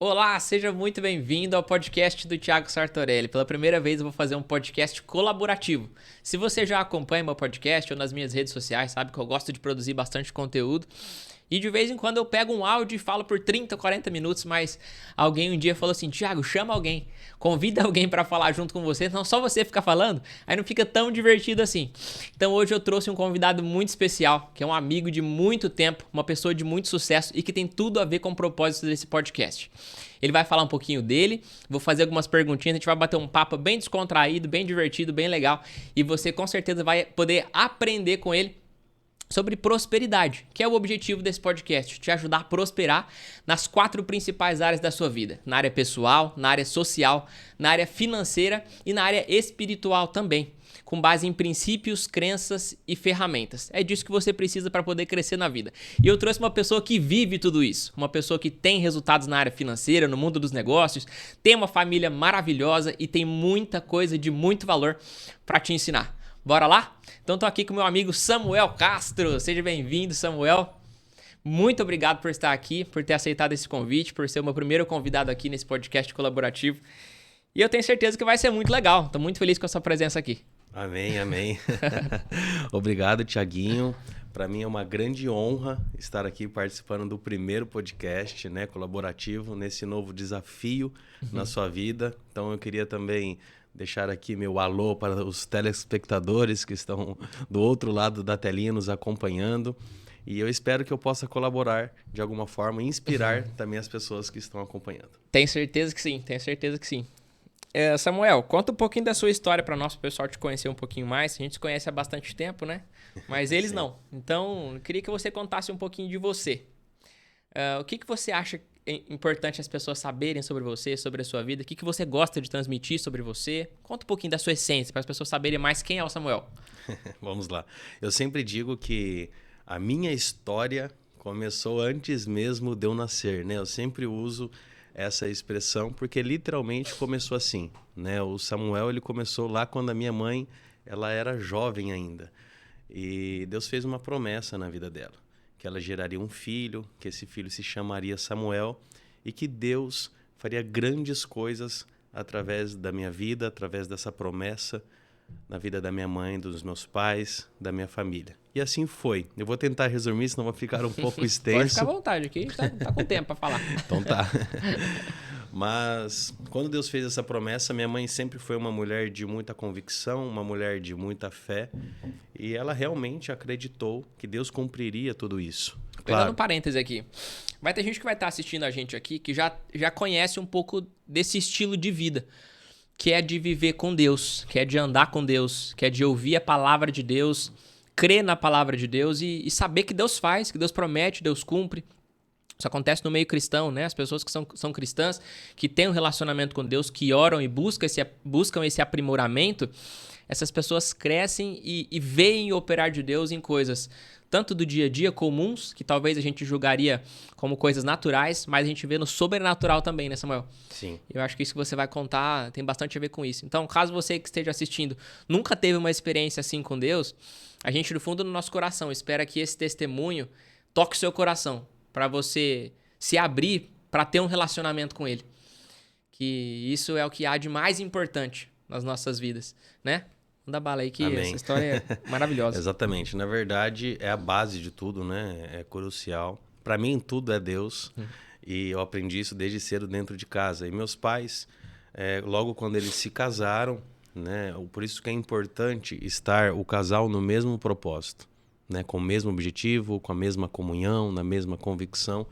Olá, seja muito bem-vindo ao podcast do Thiago Sartorelli. Pela primeira vez eu vou fazer um podcast colaborativo. Se você já acompanha meu podcast ou nas minhas redes sociais, sabe que eu gosto de produzir bastante conteúdo. E de vez em quando eu pego um áudio e falo por 30, 40 minutos, mas alguém um dia falou assim, Thiago, chama alguém, convida alguém para falar junto com você, não só você ficar falando, aí não fica tão divertido assim. Então hoje eu trouxe um convidado muito especial, que é um amigo de muito tempo, uma pessoa de muito sucesso e que tem tudo a ver com o propósito desse podcast. Ele vai falar um pouquinho dele, vou fazer algumas perguntinhas, a gente vai bater um papo bem descontraído, bem divertido, bem legal, e você com certeza vai poder aprender com ele sobre prosperidade, que é o objetivo desse podcast, te ajudar a prosperar nas 4 principais áreas da sua vida, na área pessoal, na área social, na área financeira e na área espiritual também, com base em princípios, crenças e ferramentas. É disso que você precisa para poder crescer na vida. E eu trouxe uma pessoa que vive tudo isso, uma pessoa que tem resultados na área financeira, no mundo dos negócios, tem uma família maravilhosa e tem muita coisa de muito valor para te ensinar. Bora lá? Então tô aqui com meu amigo Samuel Castro. Seja bem-vindo, Samuel. Muito obrigado por estar aqui, por ter aceitado esse convite, por ser o meu primeiro convidado aqui nesse podcast colaborativo. E eu tenho certeza que vai ser muito legal. Tô muito feliz com a sua presença aqui. Amém, amém. Obrigado, Thiaguinho. Para mim é uma grande honra estar aqui participando do primeiro podcast, né, colaborativo, nesse novo desafio na sua vida. Então eu queria também deixar aqui meu alô para os telespectadores que estão do outro lado da telinha nos acompanhando. E eu espero que eu possa colaborar de alguma forma e inspirar também as pessoas que estão acompanhando. Tenho certeza que sim, tenho certeza que sim. Samuel, conta um pouquinho da sua história para nós, o pessoal te conhecer um pouquinho mais. A gente se conhece há bastante tempo, né? Mas eles não. Então, eu queria que você contasse um pouquinho de você. O que você acha importante as pessoas saberem sobre você, sobre a sua vida? O que você gosta de transmitir sobre você? Conta um pouquinho da sua essência, para as pessoas saberem mais quem é o Samuel. Vamos lá. Eu sempre digo que a minha história começou antes mesmo de eu nascer, né? Eu sempre uso essa expressão porque literalmente começou assim, né? O Samuel, ele começou lá quando a minha mãe, ela era jovem ainda. E Deus fez uma promessa na vida dela, que ela geraria um filho, que esse filho se chamaria Samuel e que Deus faria grandes coisas através da minha vida, através dessa promessa na vida da minha mãe, dos meus pais, da minha família. E assim foi. Eu vou tentar resumir, senão vai ficar um pouco extenso. Pode ficar à vontade aqui, tá com tempo para falar. Então tá. Mas quando Deus fez essa promessa, minha mãe sempre foi uma mulher de muita convicção, uma mulher de muita fé, e ela realmente acreditou que Deus cumpriria tudo isso. Pegando um parêntese aqui, vai ter gente que vai estar assistindo a gente aqui que já conhece um pouco desse estilo de vida, que é de viver com Deus, que é de andar com Deus, que é de ouvir a palavra de Deus, crer na palavra de Deus e saber que Deus faz, que Deus promete, Deus cumpre. Isso acontece no meio cristão, né? As pessoas que são cristãs, que têm um relacionamento com Deus, que oram e buscam esse aprimoramento, essas pessoas crescem e veem o operar de Deus em coisas tanto do dia a dia comuns, que talvez a gente julgaria como coisas naturais, mas a gente vê no sobrenatural também, né, Samuel? Sim. Eu acho que isso que você vai contar tem bastante a ver com isso. Então, caso você que esteja assistindo nunca teve uma experiência assim com Deus, a gente, do fundo do nosso coração, espera que esse testemunho toque o seu coração, para você se abrir para ter um relacionamento com Ele. Que isso é o que há de mais importante nas nossas vidas, né? Manda bala aí que Amém. essa história é maravilhosa. Exatamente. Na verdade, é a base de tudo, né? É crucial. Para mim, tudo é Deus. E eu aprendi isso desde cedo dentro de casa. E meus pais, logo quando eles se casaram, né? Por isso que é importante estar o casal no mesmo propósito, né? Com o mesmo objetivo, com a mesma comunhão, na mesma convicção.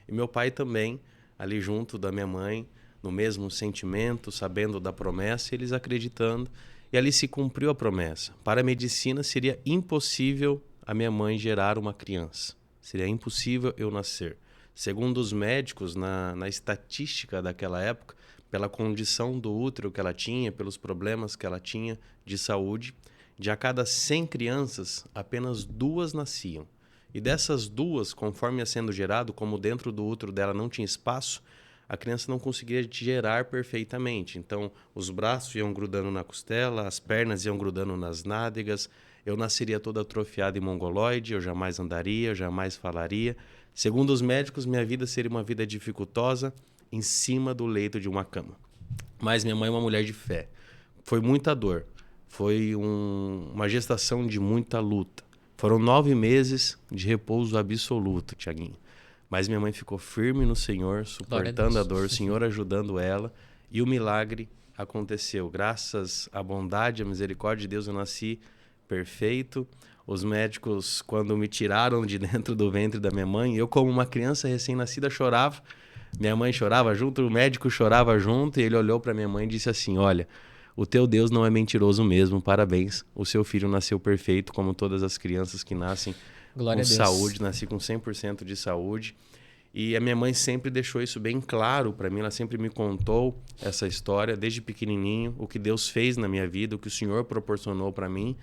E meu pai também, ali junto da minha mãe, no mesmo sentimento, sabendo da promessa, eles acreditando. E ali se cumpriu a promessa. Para a medicina seria impossível a minha mãe gerar uma criança. Seria impossível eu nascer. Segundo os médicos, na estatística daquela época, pela condição do útero que ela tinha, pelos problemas que ela tinha de saúde, de a cada 100 crianças, apenas 2 nasciam. E dessas 2, conforme ia sendo gerado, como dentro do útero dela não tinha espaço, a criança não conseguia gerar perfeitamente. Então, os braços iam grudando na costela, as pernas iam grudando nas nádegas, eu nasceria todo atrofiado e mongoloide, eu jamais andaria, eu jamais falaria. Segundo os médicos, minha vida seria uma vida dificultosa em cima do leito de uma cama. Mas minha mãe é uma mulher de fé. Foi muita dor. Foi uma gestação de muita luta. Foram 9 meses de repouso absoluto, Tiaguinho. Mas minha mãe ficou firme no Senhor, suportando a dor, o Senhor ajudando ela. E o milagre aconteceu. Graças à bondade, à misericórdia de Deus, eu nasci perfeito. Os médicos, quando me tiraram de dentro do ventre da minha mãe, eu como uma criança recém-nascida chorava. Minha mãe chorava junto, o médico chorava junto. E ele olhou para minha mãe e disse assim, olha, o teu Deus não é mentiroso mesmo, parabéns. O seu filho nasceu perfeito, como todas as crianças que nascem com saúde. Nasci com 100% de saúde. E a minha mãe sempre deixou isso bem claro para mim. Ela sempre me contou essa história desde pequenininho, o que Deus fez na minha vida, o que o Senhor proporcionou para mim.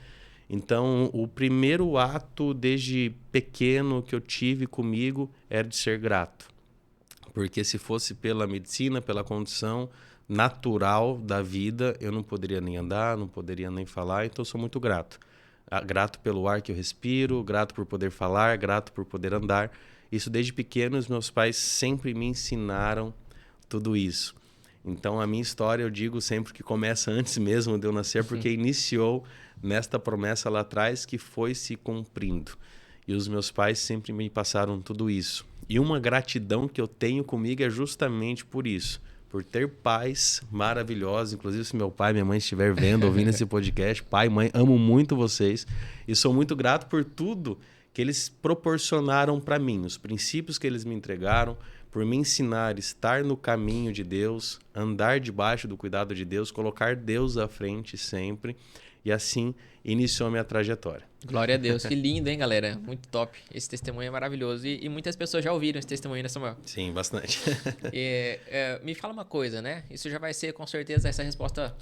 Então, o primeiro ato desde pequeno que eu tive comigo era de ser grato. Porque se fosse pela medicina, pela condição natural da vida, eu não poderia nem andar, não poderia nem falar. Então, eu sou muito grato. Grato pelo ar que eu respiro, grato por poder falar, grato por poder andar. Isso desde pequeno, os meus pais sempre me ensinaram tudo isso. Então, a minha história, eu digo sempre que começa antes mesmo de eu nascer, porque iniciou nesta promessa lá atrás que foi se cumprindo. E os meus pais sempre me passaram tudo isso. E uma gratidão que eu tenho comigo é justamente por isso. Por ter pais maravilhosos. Inclusive, se meu pai e minha mãe estiver vendo, ouvindo esse podcast, pai, mãe, amo muito vocês. E sou muito grato por tudo que eles proporcionaram para mim, os princípios que eles me entregaram, por me ensinar a estar no caminho de Deus, andar debaixo do cuidado de Deus, colocar Deus à frente sempre. E assim iniciou a minha trajetória. Glória a Deus. Que lindo, hein, galera? Muito top. Esse testemunho é maravilhoso. E muitas pessoas já ouviram esse testemunho, né, Samuel? Sim, bastante. Me fala uma coisa, né? Isso já vai ser, com certeza, essa resposta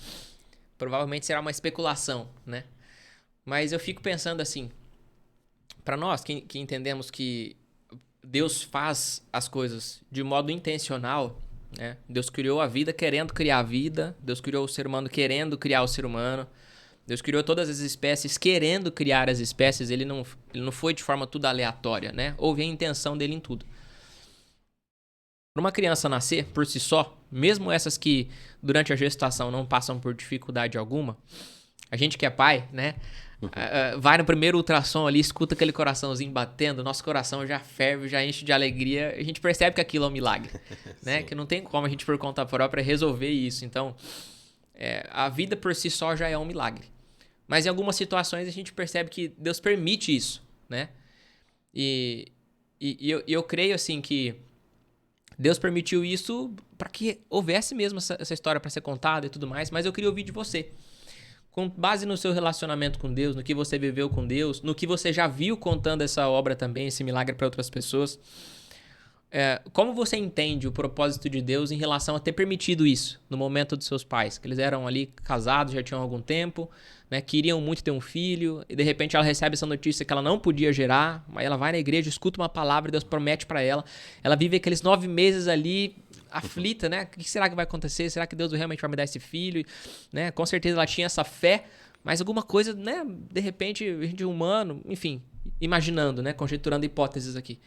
provavelmente será uma especulação, né? Mas eu fico pensando assim, para nós que entendemos que Deus faz as coisas de modo intencional, né? Deus criou a vida querendo criar a vida, Deus criou o ser humano querendo criar o ser humano, Deus criou todas as espécies querendo criar as espécies, ele não foi de forma tudo aleatória, né? Houve a intenção dele em tudo. Para uma criança nascer por si só, mesmo essas que durante a gestação não passam por dificuldade alguma, a gente que é pai, né? Vai no primeiro ultrassom ali, escuta aquele coraçãozinho batendo, nosso coração já ferve, já enche de alegria, a gente percebe que aquilo é um milagre, né? Que não tem como a gente por conta própria resolver isso. Então, a vida por si só já é um milagre. Mas em algumas situações a gente percebe que Deus permite isso, né? E eu creio assim que Deus permitiu isso para que houvesse mesmo essa história para ser contada e tudo mais, mas eu queria ouvir de você. Com base no seu relacionamento com Deus, no que você viveu com Deus, no que você já viu contando essa obra também, esse milagre para outras pessoas, como você entende o propósito de Deus em relação a ter permitido isso no momento dos seus pais? Que eles eram ali casados, já tinham algum tempo, né, queriam muito ter um filho, e de repente ela recebe essa notícia que ela não podia gerar, aí ela vai na igreja, escuta uma palavra, Deus promete para ela, ela vive aqueles 9 meses ali aflita, né? O que será que vai acontecer? Será que Deus realmente vai me dar esse filho? Né? Com certeza ela tinha essa fé, mas alguma coisa, né? De repente, a gente é humano, enfim, imaginando, né? Conjecturando hipóteses aqui.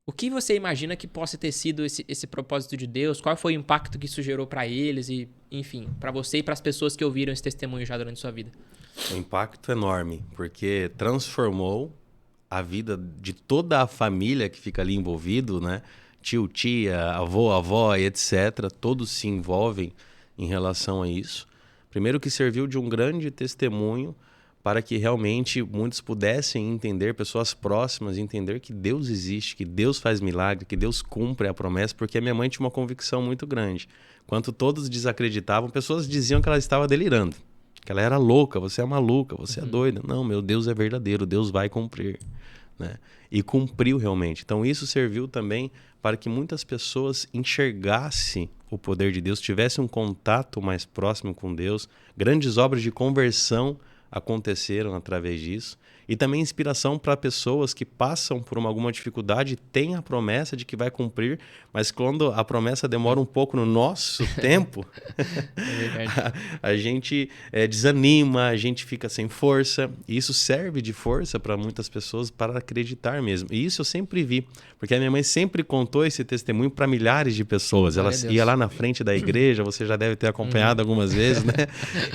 O que você imagina que possa ter sido esse propósito de Deus? Qual foi o impacto que isso gerou para eles e, enfim, para você e para as pessoas que ouviram esse testemunho já durante a sua vida? Um impacto enorme, porque transformou a vida de toda a família que fica ali envolvido, né? Tio, tia, avô, avó, etc. Todos se envolvem em relação a isso. Primeiro que serviu de um grande testemunho para que realmente muitos pudessem entender, pessoas próximas, entender que Deus existe, que Deus faz milagre, que Deus cumpre a promessa, porque a minha mãe tinha uma convicção muito grande. Enquanto todos desacreditavam, pessoas diziam que ela estava delirando, que ela era louca, você é maluca, você é doida. Não, meu Deus é verdadeiro, Deus vai cumprir. Né? E cumpriu realmente. Então isso serviu também para que muitas pessoas enxergassem o poder de Deus, tivessem um contato mais próximo com Deus. Grandes obras de conversão aconteceram através disso. E também inspiração para pessoas que passam por alguma dificuldade, têm a promessa de que vai cumprir, mas quando a promessa demora um pouco no nosso tempo, a gente desanima, a gente fica sem força. E isso serve de força para muitas pessoas para acreditar mesmo. E isso eu sempre vi, porque a minha mãe sempre contou esse testemunho para milhares de pessoas. Ela ia lá na frente da igreja, você já deve ter acompanhado algumas vezes, né?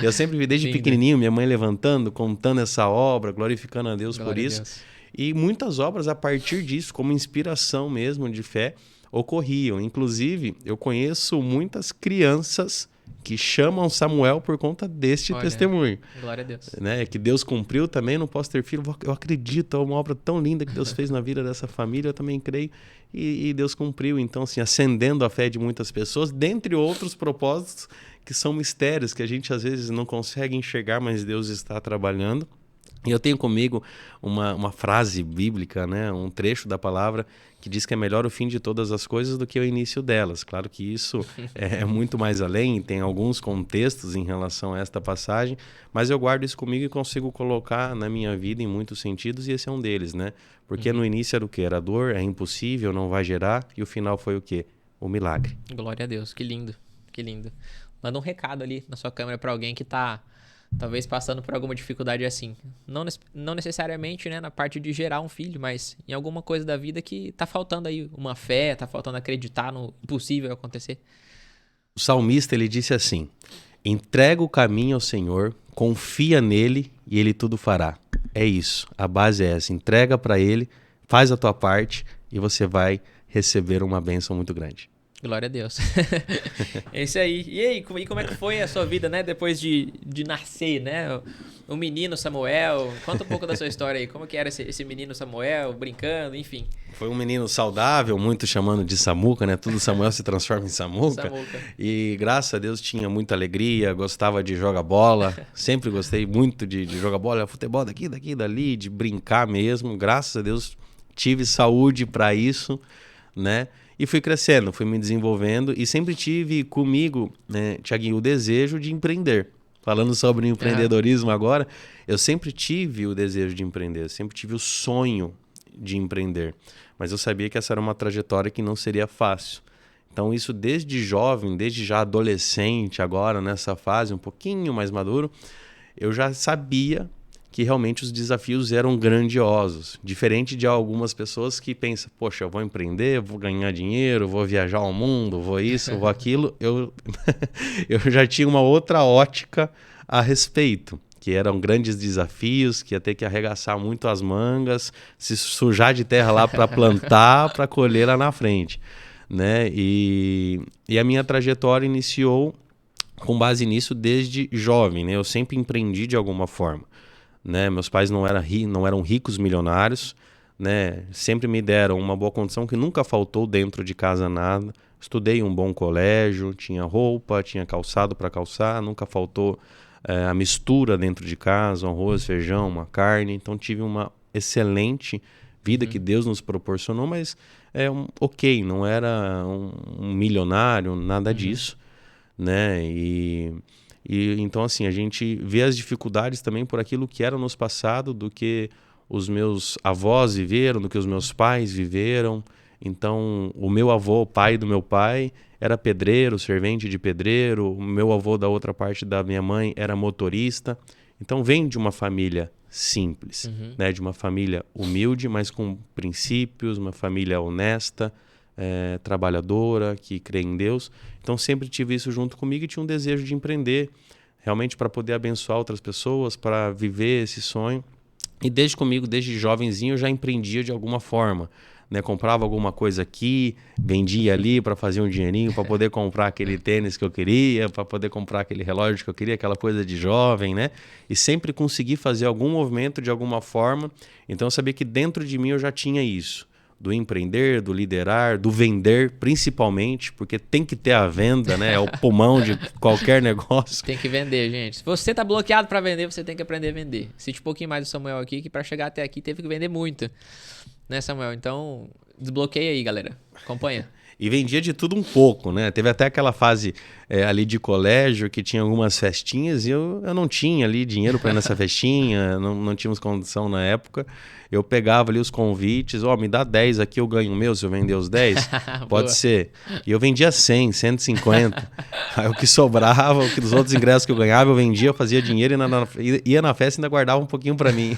Eu sempre vi desde pequenininho minha mãe levantando, contando essa obra, glorificando a Deus por isso. E muitas obras a partir disso, como inspiração mesmo de fé, ocorriam. Inclusive, eu conheço muitas crianças que chamam Samuel por conta deste testemunho. Glória a Deus. Né? Que Deus cumpriu também, não posso ter filho. Eu acredito, é uma obra tão linda que Deus fez na vida dessa família, eu também creio. E Deus cumpriu, então, assim, acendendo a fé de muitas pessoas, dentre outros propósitos que são mistérios que a gente às vezes não consegue enxergar, mas Deus está trabalhando. E eu tenho comigo uma frase bíblica, né? Um trecho da palavra que diz que é melhor o fim de todas as coisas do que o início delas. Claro que isso é muito mais além, tem alguns contextos em relação a esta passagem, mas eu guardo isso comigo e consigo colocar na minha vida em muitos sentidos, e esse é um deles, né? Porque no início era o quê? Era dor, é impossível, não vai gerar, e o final foi o quê? O milagre. Glória a Deus, que lindo, que lindo. Manda um recado ali na sua câmera para alguém que tá talvez passando por alguma dificuldade assim. Não necessariamente, né, na parte de gerar um filho, mas em alguma coisa da vida que tá faltando aí uma fé, tá faltando acreditar no impossível acontecer. O salmista, ele disse assim: entrega o caminho ao Senhor, confia nele e ele tudo fará. É isso, a base é essa. Entrega para ele, faz a tua parte e você vai receber uma bênção muito grande. Glória a Deus. É isso aí. E aí, como é que foi a sua vida, né? Depois de nascer, né? O menino Samuel. Conta um pouco da sua história aí. Como que era esse menino Samuel, brincando, enfim. Foi um menino saudável, muito chamando de Samuca, né? Tudo Samuel se transforma em Samuca. E graças a Deus tinha muita alegria, gostava de jogar bola. Sempre gostei muito de jogar bola, futebol daqui, dali, de brincar mesmo. Graças a Deus tive saúde para isso, né? E fui crescendo, fui me desenvolvendo e sempre tive comigo, né, Thiaguinho, o desejo de empreender. Falando sobre empreendedorismo agora, eu sempre tive o desejo de empreender, sempre tive o sonho de empreender. Mas eu sabia que essa era uma trajetória que não seria fácil. Então isso desde jovem, desde já adolescente, agora nessa fase um pouquinho mais maduro, eu já sabia que realmente os desafios eram grandiosos. Diferente de algumas pessoas que pensam, poxa, eu vou empreender, vou ganhar dinheiro, vou viajar ao mundo, vou isso, vou aquilo. Eu já tinha uma outra ótica a respeito, que eram grandes desafios, que ia ter que arregaçar muito as mangas, se sujar de terra lá para plantar, para colher lá na frente, né? E a minha trajetória iniciou com base nisso desde jovem, né? Eu sempre empreendi de alguma forma. Né? Meus pais não eram ricos milionários, né? Sempre me deram uma boa condição que nunca faltou dentro de casa nada. Estudei em um bom colégio, tinha roupa, tinha calçado para calçar, nunca faltou a mistura dentro de casa, um arroz, feijão, uma carne. Então tive uma excelente vida que Deus nos proporcionou, mas ok, não era um milionário, nada disso, né? E então, assim, a gente vê as dificuldades também por aquilo que era nos passado, do que os meus avós viveram, do que os meus pais viveram. Então, o meu avô, pai do meu pai, era pedreiro, servente de pedreiro. O meu avô da outra parte da minha mãe era motorista. Então, vem de uma família simples, né? De uma família humilde, mas com princípios, uma família honesta, trabalhadora, que crê em Deus. Então sempre tive isso junto comigo e tinha um desejo de empreender, realmente para poder abençoar outras pessoas, para viver esse sonho. E desde jovenzinho eu já empreendia de alguma forma, né? Comprava alguma coisa aqui, vendia ali para fazer um dinheirinho, para poder comprar aquele tênis que eu queria, para poder comprar aquele relógio que eu queria, aquela coisa de jovem, né? E sempre consegui fazer algum movimento de alguma forma. Então eu sabia que dentro de mim eu já tinha isso. Do empreender, do liderar, do vender, principalmente, porque tem que ter a venda, né? É o pulmão de qualquer negócio. Tem que vender, gente. Se você tá bloqueado para vender, você tem que aprender a vender. Cite um pouquinho mais do Samuel aqui, que para chegar até aqui teve que vender muito, né, Samuel? Então, Desbloqueia aí, galera. Acompanha. E vendia de tudo um pouco, né? Teve até aquela fase ali de colégio que tinha algumas festinhas e eu não tinha ali dinheiro para ir nessa festinha, não tínhamos condição na época. Eu pegava ali os convites, me dá 10 aqui, eu ganho o meu se eu vender os 10. Pode ser. E eu vendia 100, 150. Aí o que sobrava, dos outros ingressos que eu ganhava, eu vendia, eu fazia dinheiro e ia na festa e ainda guardava um pouquinho para mim.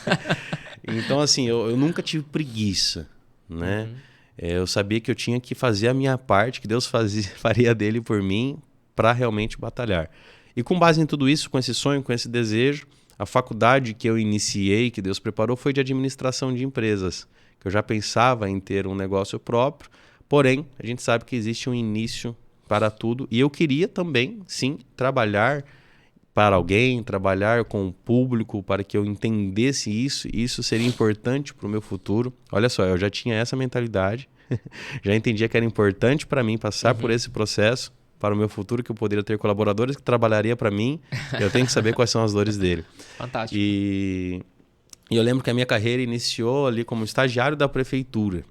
Então, assim, eu nunca tive preguiça, né? Uhum. Eu sabia que eu tinha que fazer a minha parte, que Deus faria dele por mim, para realmente batalhar. E com base em tudo isso, com esse sonho, com esse desejo, a faculdade que eu iniciei, que Deus preparou, foi de administração de empresas, que eu já pensava em ter um negócio próprio, porém, a gente sabe que existe um início para tudo, e eu queria também, sim, trabalhar para alguém, trabalhar com o público, para que eu entendesse isso, e isso seria importante para o meu futuro. Olha só, eu já tinha essa mentalidade, já entendia que era importante para mim passar por esse processo, para o meu futuro, que eu poderia ter colaboradores que trabalharia para mim, eu tenho que saber quais são as dores dele. Fantástico. E eu lembro que a minha carreira iniciou ali como estagiário da prefeitura.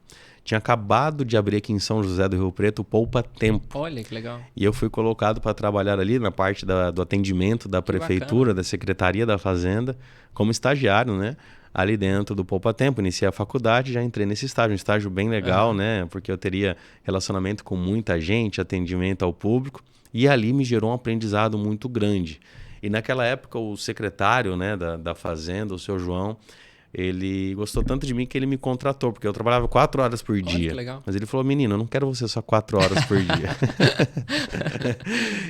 Tinha acabado de abrir aqui em São José do Rio Preto o Poupa Tempo. Olha, que legal. E eu fui colocado para trabalhar ali na parte do atendimento da prefeitura, da Secretaria da Fazenda, como estagiário, né? Ali dentro do Poupa Tempo. Iniciei a faculdade, já entrei nesse estágio. Um estágio bem legal, né? Porque eu teria relacionamento com muita gente, atendimento ao público. E ali me gerou um aprendizado muito grande. E naquela época o secretário, né, da Fazenda, o seu João, ele gostou tanto de mim que ele me contratou, porque eu trabalhava 4 horas por dia. Que legal. Mas ele falou, menino, eu não quero você só 4 horas por dia.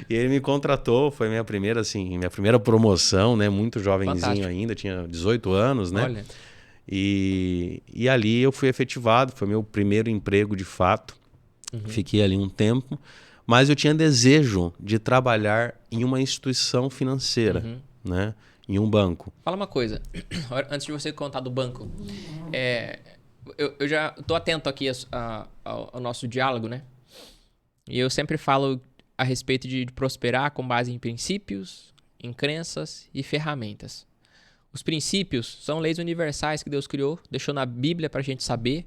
E ele me contratou, foi minha primeira promoção, né? Muito jovenzinho. Fantástico. Ainda, tinha 18 anos, né? Olha. E ali eu fui efetivado, foi meu primeiro emprego de fato. Fiquei ali um tempo, mas eu tinha desejo de trabalhar em uma instituição financeira, né? Em um banco. Fala uma coisa, antes de você contar do banco. Eu já estou atento aqui ao nosso diálogo, né? E eu sempre falo a respeito de prosperar com base em princípios, em crenças e ferramentas. Os princípios são leis universais que Deus criou, deixou na Bíblia para a gente saber,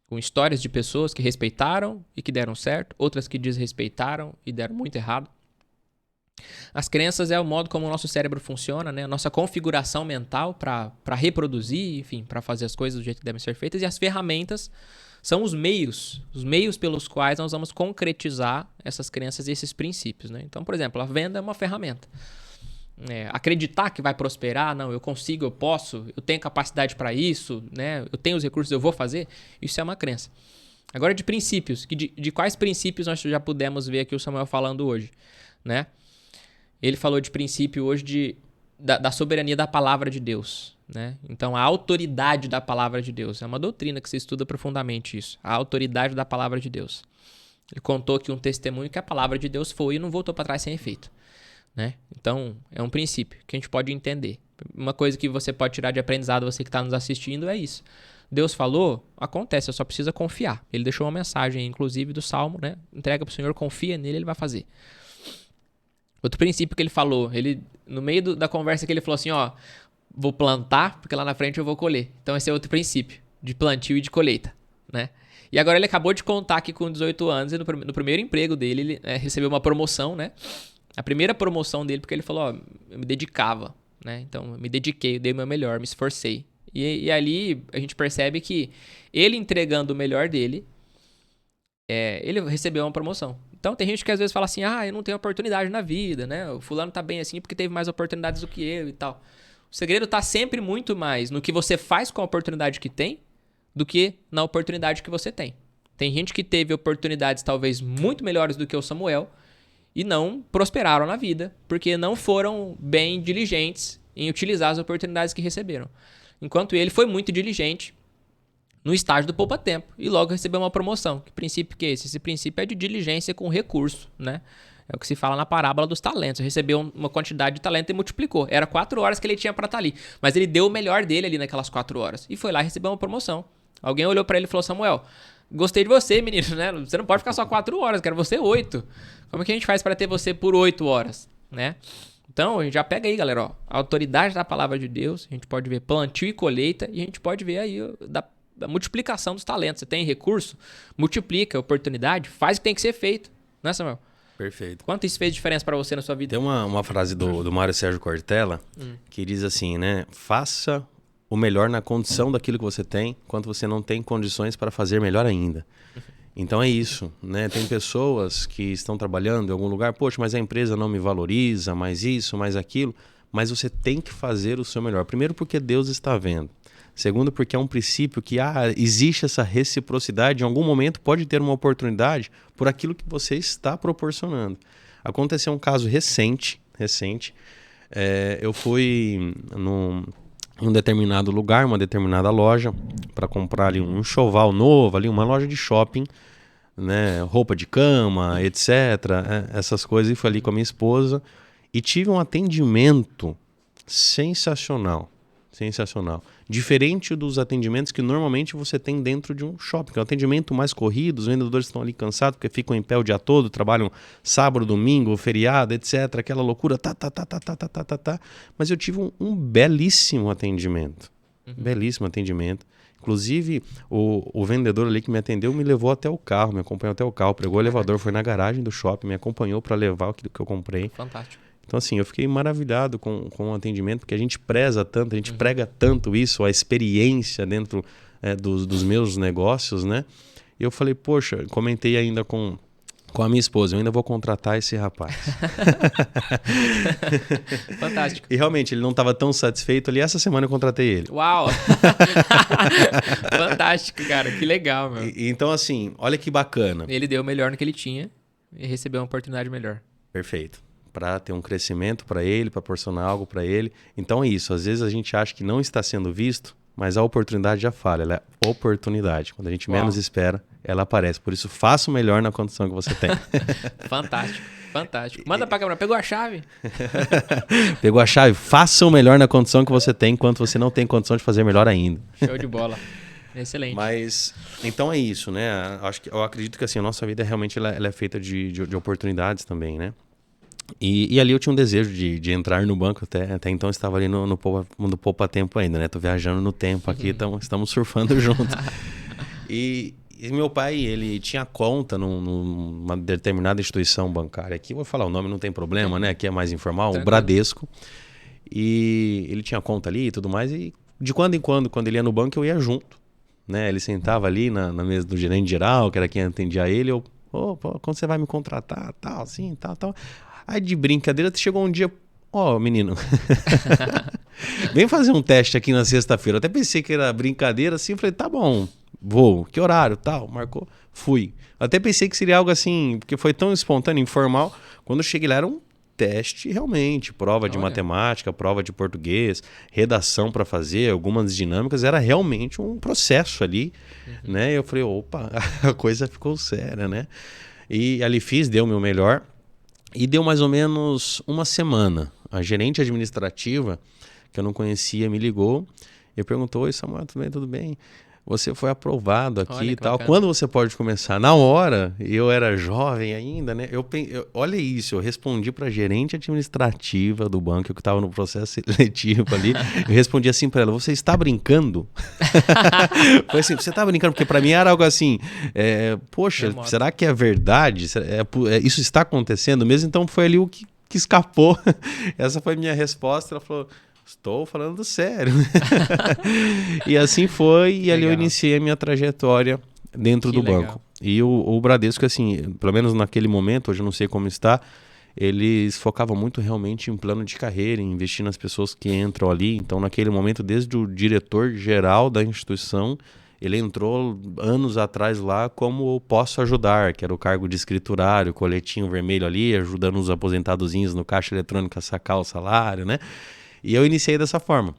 com histórias de pessoas que respeitaram e que deram certo, outras que desrespeitaram e deram muito errado. As crenças é o modo como o nosso cérebro funciona, né? A nossa configuração mental para reproduzir, enfim, para fazer as coisas do jeito que devem ser feitas. E as ferramentas são os meios pelos quais nós vamos concretizar essas crenças e esses princípios, né? Então, por exemplo, a venda é uma ferramenta. Acreditar que vai prosperar, não, eu consigo, eu posso, eu tenho capacidade para isso, né? Eu tenho os recursos, eu vou fazer, isso é uma crença. Agora de princípios, de quais princípios nós já pudemos ver aqui o Samuel falando hoje, né? Ele falou de princípio hoje da soberania da palavra de Deus, né? Então, a autoridade da palavra de Deus. É uma doutrina que se estuda profundamente isso. A autoridade da palavra de Deus. Ele contou aqui um testemunho que a palavra de Deus foi e não voltou para trás sem efeito, né? Então, é um princípio que a gente pode entender. Uma coisa que você pode tirar de aprendizado, você que está nos assistindo, é isso. Deus falou, acontece, eu só preciso confiar. Ele deixou uma mensagem, inclusive, do Salmo, né? Entrega para o Senhor, confia nele, ele vai fazer. Outro princípio que ele falou, no meio da conversa que ele falou assim, vou plantar, porque lá na frente eu vou colher. Então esse é outro princípio, de plantio e de colheita, né? E agora ele acabou de contar que com 18 anos, e no primeiro emprego dele, ele recebeu uma promoção, né? A primeira promoção dele, porque ele falou, eu me dedicava, né? Então eu me dediquei, eu dei o meu melhor, me esforcei. E ali a gente percebe que ele entregando o melhor dele, ele recebeu uma promoção. Então tem gente que às vezes fala assim, eu não tenho oportunidade na vida, né? O fulano tá bem assim porque teve mais oportunidades do que eu e tal. O segredo tá sempre muito mais no que você faz com a oportunidade que tem do que na oportunidade que você tem. Tem gente que teve oportunidades talvez muito melhores do que o Samuel e não prosperaram na vida porque não foram bem diligentes em utilizar as oportunidades que receberam. Enquanto ele foi muito diligente no estágio do Poupa Tempo e logo recebeu uma promoção. Que princípio que é esse? Esse princípio é de diligência com recurso, né? É o que se fala na parábola dos talentos. Recebeu uma quantidade de talento e multiplicou. Era 4 horas que ele tinha para estar ali. Mas ele deu o melhor dele ali naquelas 4 horas. E foi lá e recebeu uma promoção. Alguém olhou para ele e falou, Samuel, gostei de você, menino, né? Você não pode ficar só 4 horas, quero você 8. Como é que a gente faz para ter você por 8 horas, né? Então, a gente já pega aí, galera, a autoridade da palavra de Deus, a gente pode ver plantio e colheita, e a gente pode ver aí da multiplicação dos talentos. Você tem recurso, multiplica a oportunidade, faz o que tem que ser feito. Né, Samuel? Perfeito. Quanto isso fez diferença para você na sua vida? Tem uma frase do Mário Sérgio Cortella que diz assim, né? Faça o melhor na condição daquilo que você tem, enquanto você não tem condições para fazer melhor ainda. Então é isso, né? Tem pessoas que estão trabalhando em algum lugar, poxa, mas a empresa não me valoriza, mais isso, mais aquilo. Mas você tem que fazer o seu melhor. Primeiro porque Deus está vendo. Segundo porque é um princípio que existe essa reciprocidade. Em algum momento pode ter uma oportunidade por aquilo que você está proporcionando. Aconteceu um caso recente. Eu fui em um determinado lugar, uma determinada loja, para comprar ali um enxoval novo, ali uma loja de shopping, né, roupa de cama, etc. Essas coisas. E fui ali com a minha esposa e tive um atendimento sensacional. Diferente dos atendimentos que normalmente você tem dentro de um shopping, que é um atendimento mais corrido, os vendedores estão ali cansados porque ficam em pé o dia todo, trabalham sábado, domingo, feriado, etc. Aquela loucura, Mas eu tive um belíssimo atendimento. Belíssimo atendimento. Inclusive, o vendedor ali que me atendeu me levou até o carro, me acompanhou até o carro, pegou o elevador, foi na garagem do shopping, me acompanhou para levar aquilo que eu comprei. Fantástico. Então, assim, eu fiquei maravilhado com o atendimento, porque a gente preza tanto, a gente prega tanto isso, a experiência dentro dos meus negócios, né? E eu falei, poxa, comentei ainda com a minha esposa, eu ainda vou contratar esse rapaz. Fantástico. E realmente, ele não estava tão satisfeito ali, essa semana eu contratei ele. Uau! Fantástico, cara, que legal, meu. Então, assim, olha que bacana. Ele deu o melhor no que ele tinha e recebeu uma oportunidade melhor. Perfeito. Para ter um crescimento para ele, para proporcionar algo para ele. Então é isso, às vezes a gente acha que não está sendo visto, mas a oportunidade já falha, ela é oportunidade. Quando a gente menos espera, ela aparece. Por isso, faça o melhor na condição que você tem. Fantástico. Manda pra câmera, pegou a chave? Pegou a chave, faça o melhor na condição que você tem, enquanto você não tem condição de fazer melhor ainda. Show de bola. Excelente. Mas, então é isso, né? Eu acredito que assim, a nossa vida realmente ela é feita de oportunidades também, né? E ali eu tinha um desejo de entrar no banco, até então eu estava ali no Poupa Tempo ainda, né? Tô viajando no tempo aqui, estamos surfando junto. E meu pai, ele tinha conta numa determinada instituição bancária aqui, vou falar o nome, não tem problema, né? Aqui é mais informal, o Bradesco. E ele tinha conta ali e tudo mais, e de quando em quando ele ia no banco, eu ia junto, né? Ele sentava ali na mesa do gerente geral, que era quem atendia ele, quando você vai me contratar, tal, assim, tal. Aí de brincadeira, chegou um dia, menino, vem fazer um teste aqui na sexta-feira. Eu até pensei que era brincadeira, assim, falei, tá bom, vou, que horário, tal, marcou, fui. Eu até pensei que seria algo assim, porque foi tão espontâneo, informal, quando eu cheguei lá era um teste realmente, prova de matemática, prova de português, redação para fazer, algumas dinâmicas, era realmente um processo ali, né? E eu falei, opa, a coisa ficou séria, né? E ali deu o meu melhor. E deu mais ou menos uma semana. A gerente administrativa, que eu não conhecia, me ligou e perguntou, oi Samuel, tudo bem? Você foi aprovado aqui e tal. Bacana. Quando você pode começar? Na hora, eu era jovem ainda, né? Olha isso, eu respondi para a gerente administrativa do banco, que estava no processo seletivo ali. Eu respondi assim para ela, você está brincando? Foi assim, você está brincando? Porque para mim era algo assim, poxa, será que é verdade? Isso está acontecendo mesmo? Então foi ali o que escapou. Essa foi a minha resposta. Ela falou... Estou falando sério. E assim foi, e ali eu iniciei a minha trajetória dentro do banco. E o Bradesco, assim, pelo menos naquele momento, hoje eu não sei como está, eles focavam muito realmente em plano de carreira, em investir nas pessoas que entram ali. Então, naquele momento, desde o diretor-geral da instituição, ele entrou anos atrás lá como posso ajudar, que era o cargo de escriturário, coletinho vermelho ali, ajudando os aposentadozinhos no caixa eletrônico a sacar o salário, né? E eu iniciei dessa forma.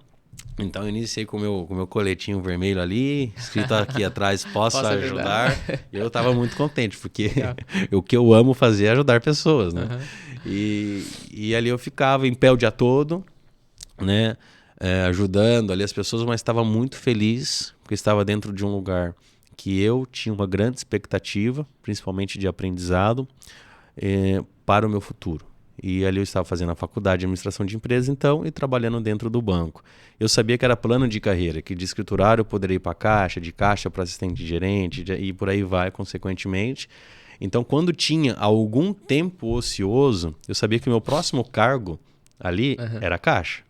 Então eu iniciei com o meu coletinho vermelho ali, escrito aqui atrás, posso ajudar. E eu estava muito contente, porque o que eu amo fazer é ajudar pessoas, né? E ali eu ficava em pé o dia todo, né? Ajudando ali as pessoas, mas estava muito feliz, porque estava dentro de um lugar que eu tinha uma grande expectativa, principalmente de aprendizado, para o meu futuro. E ali eu estava fazendo a faculdade de administração de empresas, então, e trabalhando dentro do banco. Eu sabia que era plano de carreira, que de escriturário eu poderia ir para caixa, de caixa para assistente de gerente, e por aí vai, consequentemente. Então, quando tinha algum tempo ocioso, eu sabia que o meu próximo cargo ali era caixa.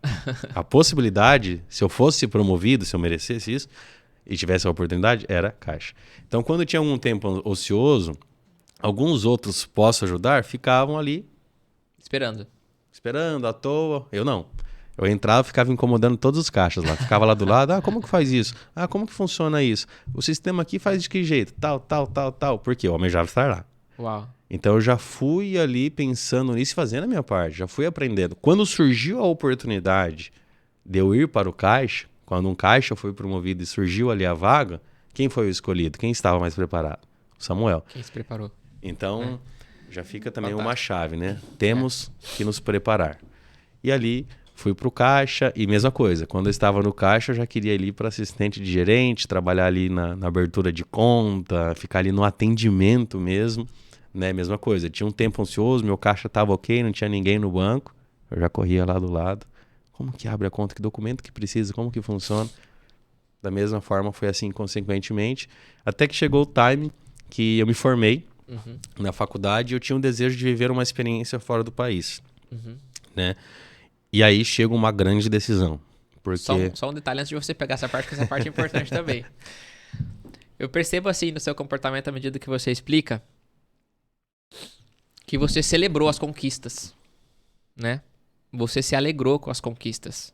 A possibilidade, se eu fosse promovido, se eu merecesse isso, e tivesse a oportunidade, era caixa. Então, quando tinha algum tempo ocioso, alguns outros posso ajudar ficavam ali esperando à toa. Eu não. Eu entrava e ficava incomodando todos os caixas lá. Ficava lá do lado. Ah, como que faz isso? Ah, como que funciona isso? O sistema aqui faz de que jeito? Tal. Porque eu almejava estar lá. Uau. Então eu já fui ali pensando nisso e fazendo a minha parte. Já fui aprendendo. Quando surgiu a oportunidade de eu ir para o caixa, quando um caixa foi promovido e surgiu ali a vaga, quem foi o escolhido? Quem estava mais preparado? O Samuel. Quem se preparou? Então, já fica também Fantástico. uma chave, né? Temos que nos preparar. E ali, fui para o caixa e mesma coisa. Quando eu estava no caixa, eu já queria ir para assistente de gerente, trabalhar ali na abertura de conta, ficar ali no atendimento mesmo, né? Mesma coisa. Tinha um tempo ansioso, meu caixa estava ok, não tinha ninguém no banco. Eu já corria lá do lado. Como que abre a conta? Que documento que precisa? Como que funciona? Da mesma forma, foi assim consequentemente. Até que chegou o time que eu me formei na faculdade e eu tinha um desejo de viver uma experiência fora do país, né? E aí chega uma grande decisão. Porque... Só um detalhe antes de você pegar essa parte, que essa parte é importante também. Eu percebo assim no seu comportamento à medida que você explica que você celebrou as conquistas, né? Você se alegrou com as conquistas.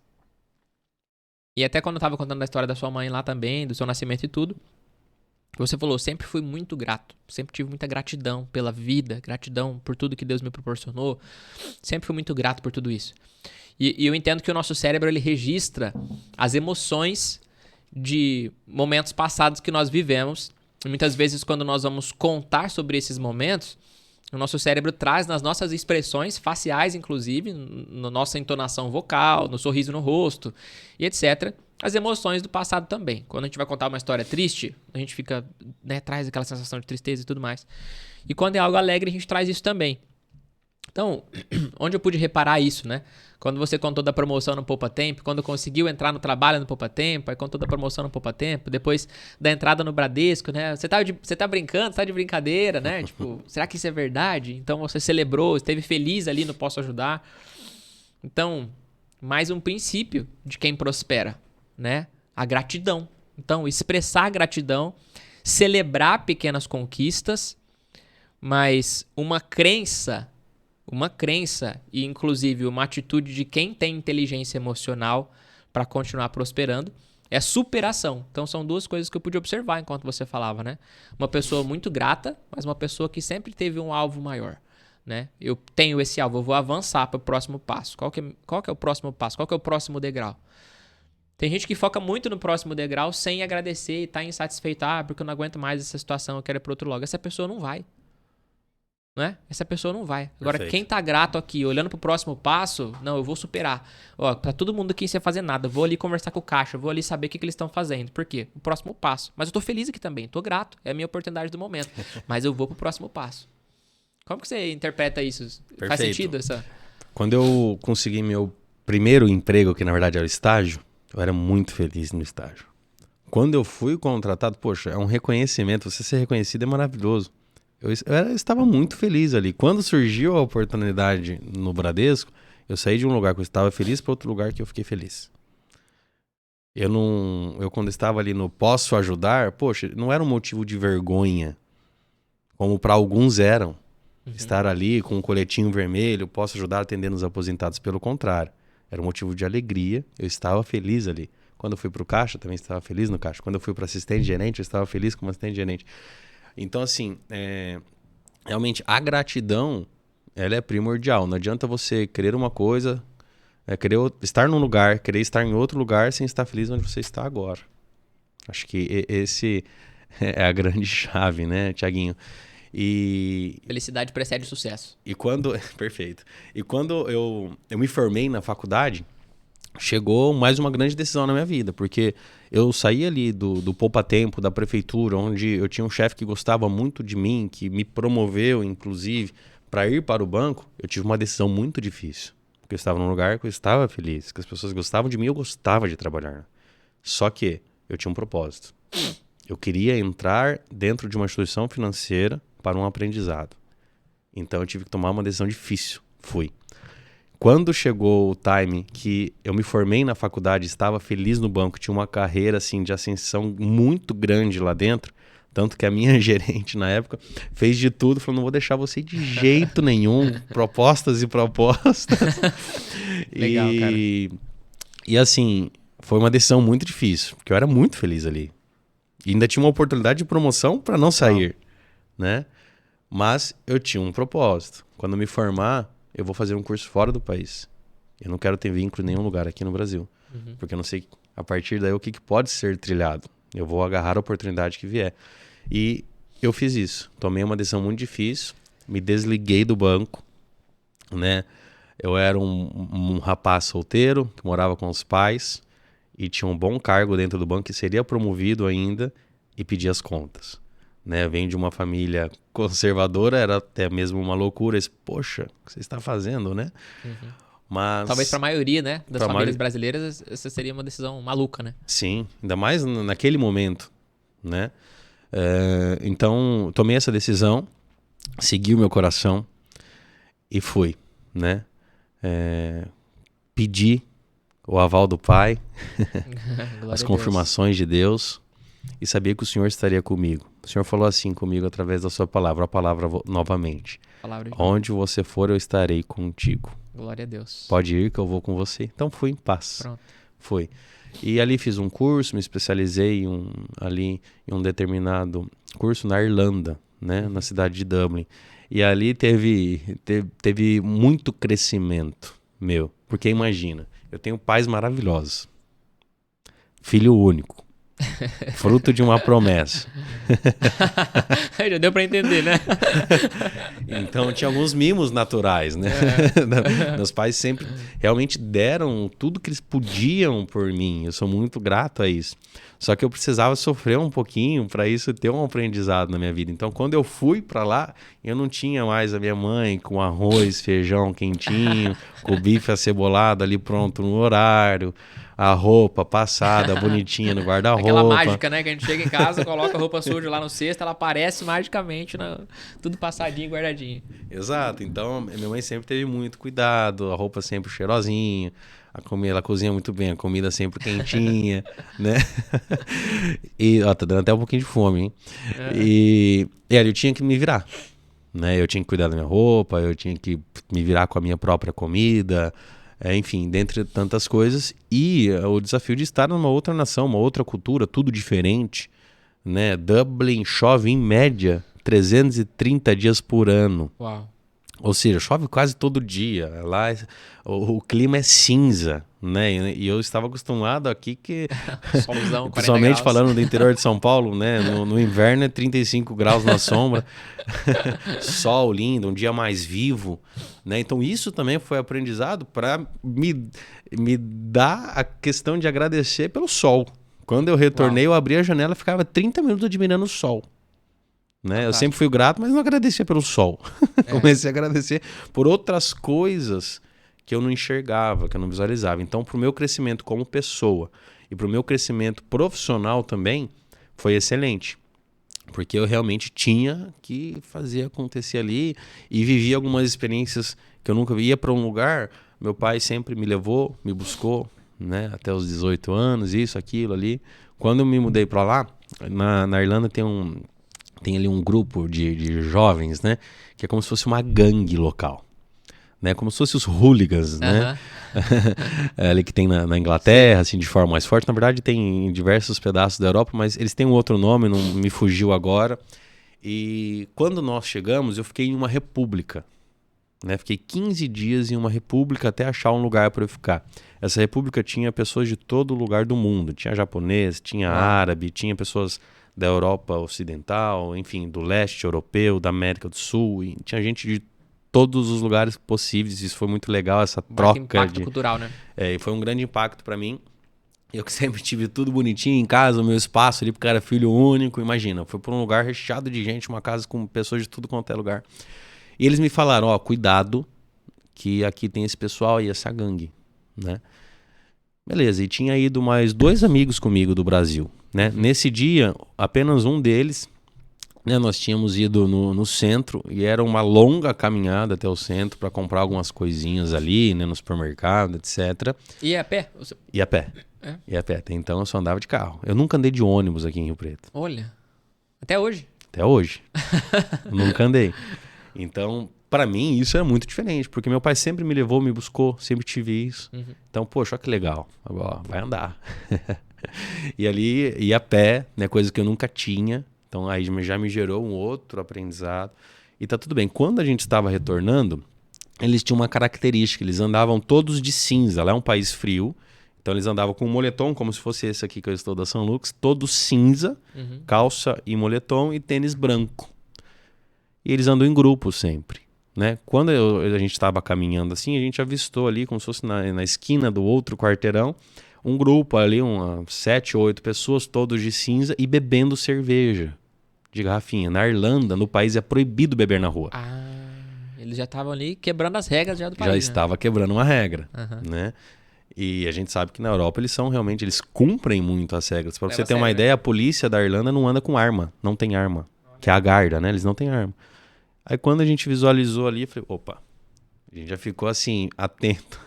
E até quando eu tava contando a história da sua mãe lá também, do seu nascimento e tudo, você falou, sempre fui muito grato, sempre tive muita gratidão pela vida, gratidão por tudo que Deus me proporcionou, sempre fui muito grato por tudo isso. E eu entendo que o nosso cérebro, ele registra as emoções de momentos passados que nós vivemos, e muitas vezes quando nós vamos contar sobre esses momentos, o nosso cérebro traz nas nossas expressões faciais, inclusive, na nossa entonação vocal, no sorriso no rosto e etc., as emoções do passado também. Quando a gente vai contar uma história triste, a gente fica, né, traz aquela sensação de tristeza e tudo mais. E quando é algo alegre, a gente traz isso também. Então, onde eu pude reparar isso, né? Quando você contou da promoção no Poupa Tempo, quando conseguiu entrar no trabalho no Poupa Tempo, aí contou da promoção no Poupa Tempo, depois da entrada no Bradesco, né? Você tá brincando, você tá de brincadeira, né? Tipo, será que isso é verdade? Então você celebrou, esteve feliz ali no Posso Ajudar. Então, mais um princípio de quem prospera, né? A gratidão. Então, expressar a gratidão, celebrar pequenas conquistas, mas uma crença e inclusive uma atitude de quem tem inteligência emocional para continuar prosperando é superação. Então são duas coisas que eu pude observar enquanto você falava, né? Uma pessoa muito grata, mas uma pessoa que sempre teve um alvo maior, né? Eu tenho esse alvo, eu vou avançar para o próximo passo. Qual que é o próximo passo? Qual que é o próximo degrau? Tem gente que foca muito no próximo degrau sem agradecer e tá insatisfeito. Ah, porque eu não aguento mais essa situação, eu quero ir para outro logo. Essa pessoa não vai. Né? Essa pessoa não vai. Agora, Perfeito. quem tá grato aqui, olhando pro próximo passo, não, eu vou superar. Ó, pra todo mundo aqui sem fazer nada, vou ali conversar com o caixa, vou ali saber o que eles estão fazendo. Por quê? O próximo passo. Mas eu tô feliz aqui também, tô grato. É a minha oportunidade do momento. Mas eu vou pro próximo passo. Como que você interpreta isso? Perfeito. Faz sentido essa... Quando eu consegui meu primeiro emprego, que na verdade era o estágio, eu era muito feliz no estágio. Quando eu fui contratado, poxa, é um reconhecimento. Você ser reconhecido é maravilhoso. Eu estava muito feliz ali. Quando surgiu a oportunidade no Bradesco, eu saí de um lugar que eu estava feliz para outro lugar que eu fiquei feliz. Eu quando estava ali no Posso Ajudar, poxa, não era um motivo de vergonha, como para alguns eram. Estar ali com um coletinho vermelho, posso ajudar atendendo os aposentados. Pelo contrário, era um motivo de alegria. Eu estava feliz ali. Quando eu fui para o caixa, também estava feliz no caixa. Quando eu fui para assistente gerente, eu estava feliz como assistente gerente. Então, assim, realmente a gratidão, ela é primordial. Não adianta você querer uma coisa, querer estar num lugar, querer estar em outro lugar sem estar feliz onde você está agora. Acho que esse é a grande chave, né, Tiaguinho? Felicidade precede o sucesso. E quando... Perfeito. E quando eu me formei na faculdade, chegou mais uma grande decisão na minha vida, porque eu saí ali do Poupa Tempo, da prefeitura, onde eu tinha um chefe que gostava muito de mim, que me promoveu, inclusive, para ir para o banco, eu tive uma decisão muito difícil. Porque eu estava num lugar que eu estava feliz, que as pessoas gostavam de mim, eu gostava de trabalhar. Só que eu tinha um propósito. Eu queria entrar dentro de uma instituição financeira para um aprendizado. Então eu tive que tomar uma decisão difícil. Fui. Quando chegou o time que eu me formei na faculdade, estava feliz no banco, tinha uma carreira assim, de ascensão muito grande lá dentro, tanto que a minha gerente na época fez de tudo, falou, não vou deixar você de jeito nenhum, propostas e propostas. Legal, cara. E assim, foi uma decisão muito difícil, porque eu era muito feliz ali. E ainda tinha uma oportunidade de promoção para não sair, né? Mas eu tinha um propósito. Quando eu me formar, eu vou fazer um curso fora do país. Eu não quero ter vínculo em nenhum lugar aqui no Brasil. Porque eu não sei, a partir daí, o que pode ser trilhado. Eu vou agarrar a oportunidade que vier. E eu fiz isso. Tomei uma decisão muito difícil. Me desliguei do banco, né? Eu era um rapaz solteiro, que morava com os pais. E tinha um bom cargo dentro do banco, que seria promovido ainda. E pedia as contas. Né, vem de uma família conservadora, era até mesmo uma loucura. Poxa, o que você está fazendo, né? Mas talvez para a maioria, né, das famílias brasileiras, essa seria uma decisão maluca, né? Sim, ainda mais naquele momento, né? Então, tomei essa decisão, segui o meu coração e fui, né? Pedi o aval do Pai, as confirmações de Deus e sabia que o Senhor estaria comigo. O Senhor falou assim comigo através da sua palavra, a palavra novamente. Onde você for, eu estarei contigo. Glória a Deus. Pode ir que eu vou com você. Então fui em paz. Pronto. Fui. E ali fiz um curso, me especializei ali em um determinado curso na Irlanda, né, na cidade de Dublin. E ali teve muito crescimento meu. Porque imagina, eu tenho pais maravilhosos. Filho único. Fruto de uma promessa. Já deu pra entender, né? Então tinha alguns mimos naturais, né? Meus pais sempre realmente deram tudo que eles podiam por mim. Eu sou muito grato a isso. Só que eu precisava sofrer um pouquinho para isso ter um aprendizado na minha vida. Então quando eu fui para lá, eu não tinha mais a minha mãe com arroz, feijão quentinho, com o bife acebolado ali pronto no horário. A roupa passada, bonitinha no guarda-roupa. Aquela mágica, né? Que a gente chega em casa, coloca a roupa suja lá no cesto, ela aparece magicamente, tudo passadinho e guardadinho. Exato. Então, minha mãe sempre teve muito cuidado, a roupa sempre cheirosinha, a comida, ela cozinha muito bem, a comida sempre quentinha, né? E, ó, tá dando até um pouquinho de fome, hein? E ali eu tinha que me virar, né? Eu tinha que cuidar da minha roupa, eu tinha que me virar com a minha própria comida... enfim, dentre tantas coisas, e o desafio de estar numa outra nação, uma outra cultura, tudo diferente, né? Dublin chove em média 330 dias por ano. Uau. Ou seja, chove quase todo dia. Lá o clima é cinza, né? E eu estava acostumado aqui que... Solzão, 40 principalmente graus. falando do interior de São Paulo, né? No inverno é 35 graus na sombra. Sol lindo, um dia mais vivo, né? Então isso também foi aprendizado para me dar a questão de agradecer pelo sol. Quando eu retornei, eu abri a janela e ficava 30 minutos admirando o sol. Né? Eu sempre fui grato, mas não agradecia pelo sol. Comecei a agradecer por outras coisas que eu não enxergava, que eu não visualizava. Então, para o meu crescimento como pessoa e para o meu crescimento profissional também, foi excelente. Porque eu realmente tinha que fazer acontecer ali e vivi algumas experiências que eu nunca ia para um lugar. Meu pai sempre me levou, me buscou, né? Até os 18 anos, isso, aquilo ali. Quando eu me mudei para lá, na Irlanda tem ali um grupo de jovens, né? Que é como se fosse uma gangue local. Né? Como se fossem os hooligans, né? Ali que tem na Inglaterra, assim, de forma mais forte. Na verdade, tem em diversos pedaços da Europa, mas eles têm um outro nome, não me fugiu agora. E quando nós chegamos, eu fiquei em uma república. Né? Fiquei 15 dias em uma república até achar um lugar para eu ficar. Essa república tinha pessoas de todo lugar do mundo. Tinha japonês, tinha árabe, tinha pessoas da Europa Ocidental, enfim, do leste europeu, da América do Sul. E tinha gente de todos os lugares possíveis. Isso foi muito legal, essa troca. Impacto cultural, né? E foi um grande impacto para mim. Eu que sempre tive tudo bonitinho em casa, o meu espaço ali, porque era filho único. Imagina, foi por um lugar recheado de gente, uma casa com pessoas de tudo quanto é lugar. E eles me falaram, ó, cuidado, que aqui tem esse pessoal e essa gangue, né? Beleza, e tinha ido mais 2 amigos comigo do Brasil, né? Nesse dia, apenas um deles, né? Nós tínhamos ido no centro e era uma longa caminhada até o centro para comprar algumas coisinhas ali, né? No supermercado, etc. E a pé? E a pé. É? E a pé. Até então eu só andava de carro. Eu nunca andei de ônibus aqui em Rio Preto. Olha, até hoje. Até hoje. Nunca andei. Então, para mim, isso é muito diferente, porque meu pai sempre me levou, me buscou, sempre tive isso. Então, poxa, olha que legal. Agora, vai andar. E ali, ir a pé, né, coisa que eu nunca tinha. Então, aí já me gerou um outro aprendizado. E tá tudo bem. Quando a gente estava retornando, eles tinham uma característica, eles andavam todos de cinza. Lá é um país frio, então eles andavam com um moletom, como se fosse esse aqui que eu estou da São Lucas, todo cinza, calça e moletom e tênis branco. E eles andam em grupo sempre, né? Quando a gente estava caminhando assim, a gente avistou ali, como se fosse na esquina do outro quarteirão, um grupo ali, 7 ou 8 pessoas, todos de cinza e bebendo cerveja de garrafinha. Na Irlanda, no país, é proibido beber na rua. Eles já estavam ali quebrando as regras já do país. Já né? estava quebrando uma regra, né? E a gente sabe que na Europa eles cumprem muito as regras. Para você ter uma ideia, a polícia da Irlanda não anda com arma, não tem arma, que é a guarda, né? Eles não têm arma. Aí quando a gente visualizou ali, eu falei, opa, a gente já ficou assim, atento.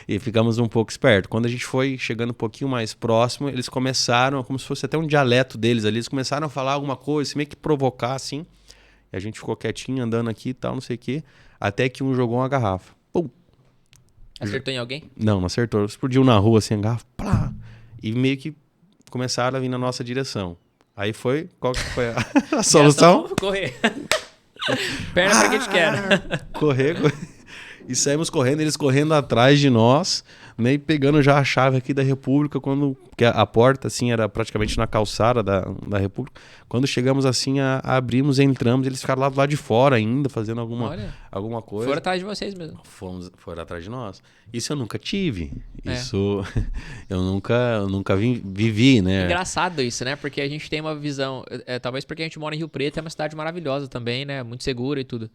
E ficamos um pouco esperto. Quando a gente foi chegando um pouquinho mais próximo, eles começaram, como se fosse até um dialeto deles ali, eles começaram a falar alguma coisa, meio que provocar assim. E a gente ficou quietinho, andando aqui e tal, não sei o quê, até que um jogou uma garrafa. Pum! Acertou em alguém? Não excertou. Explodiu na rua assim, a garrafa, plá! E meio que começaram a vir na nossa direção. Aí qual que foi a solução? Correr. Perna pra quem te quer. Correr. E saímos correndo, eles correndo atrás de nós, né, e pegando já a chave aqui da República, porque a porta assim era praticamente na calçada da República. Quando chegamos assim, abrimos, entramos, eles ficaram lá do lado de fora ainda, fazendo alguma coisa. Foram atrás de vocês mesmo. Foram atrás de nós. Isso eu nunca tive. Isso eu nunca vivi, né? Engraçado isso, né? Porque a gente tem uma visão, talvez porque a gente mora em Rio Preto, é uma cidade maravilhosa também, né? Muito segura e tudo.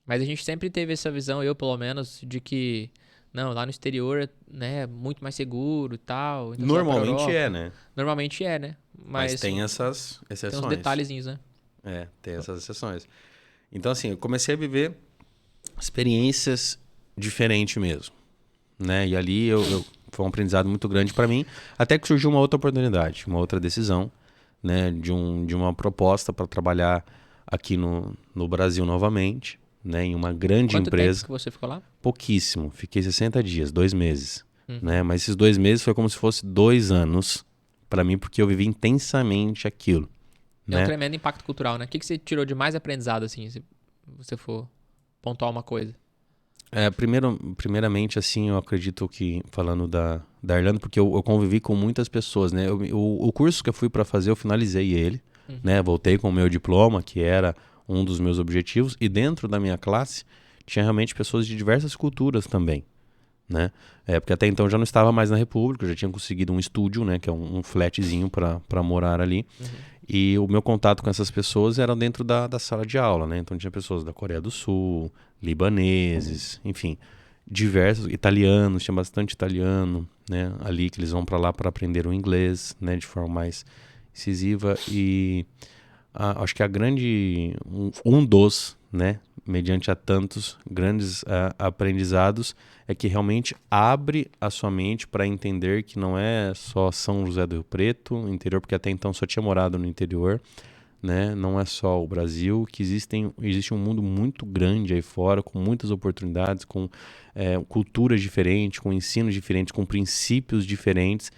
Mas a gente sempre teve essa visão, eu pelo menos, de que não, lá no exterior, né, é muito mais seguro e tal. Então Normalmente é, né? Normalmente é, né? Mas tem essas exceções. Tem uns detalhezinhos, né? Tem essas exceções. Então, assim, eu comecei a viver experiências diferentes mesmo, né? E ali foi um aprendizado muito grande para mim, até que surgiu uma outra oportunidade, uma outra decisão, né? De uma proposta para trabalhar aqui no Brasil novamente, né, em uma grande empresa. Quanto tempo que você ficou lá? Pouquíssimo. Fiquei 60 dias, 2 meses. Né? Mas esses 2 meses foi como se fosse 2 anos para mim, porque eu vivi intensamente aquilo. É um tremendo impacto cultural, né? O que você tirou de mais aprendizado, assim, se você for pontuar uma coisa? Primeiramente, assim, eu acredito que, falando da Irlanda, porque eu convivi com muitas pessoas, né? O curso que eu fui para fazer, eu finalizei ele, né? Voltei com o meu diploma, que era um dos meus objetivos, e dentro da minha classe tinha realmente pessoas de diversas culturas também, né? Porque até então eu já não estava mais na República, eu já tinha conseguido um estúdio, né? Que é um flatzinho para morar ali, e o meu contato com essas pessoas era dentro da sala de aula, né? Então tinha pessoas da Coreia do Sul, libaneses, enfim, diversos, italianos, tinha bastante italiano, né? Ali que eles vão para lá para aprender o inglês, né? De forma mais incisiva. E acho que um dos, né, mediante a tantos grandes aprendizados, é que realmente abre a sua mente para entender que não é só São José do Rio Preto, interior, porque até então só tinha morado no interior, né? Não é só o Brasil, que existe um mundo muito grande aí fora, com muitas oportunidades, com culturas diferentes, com ensinos diferentes, com princípios diferentes.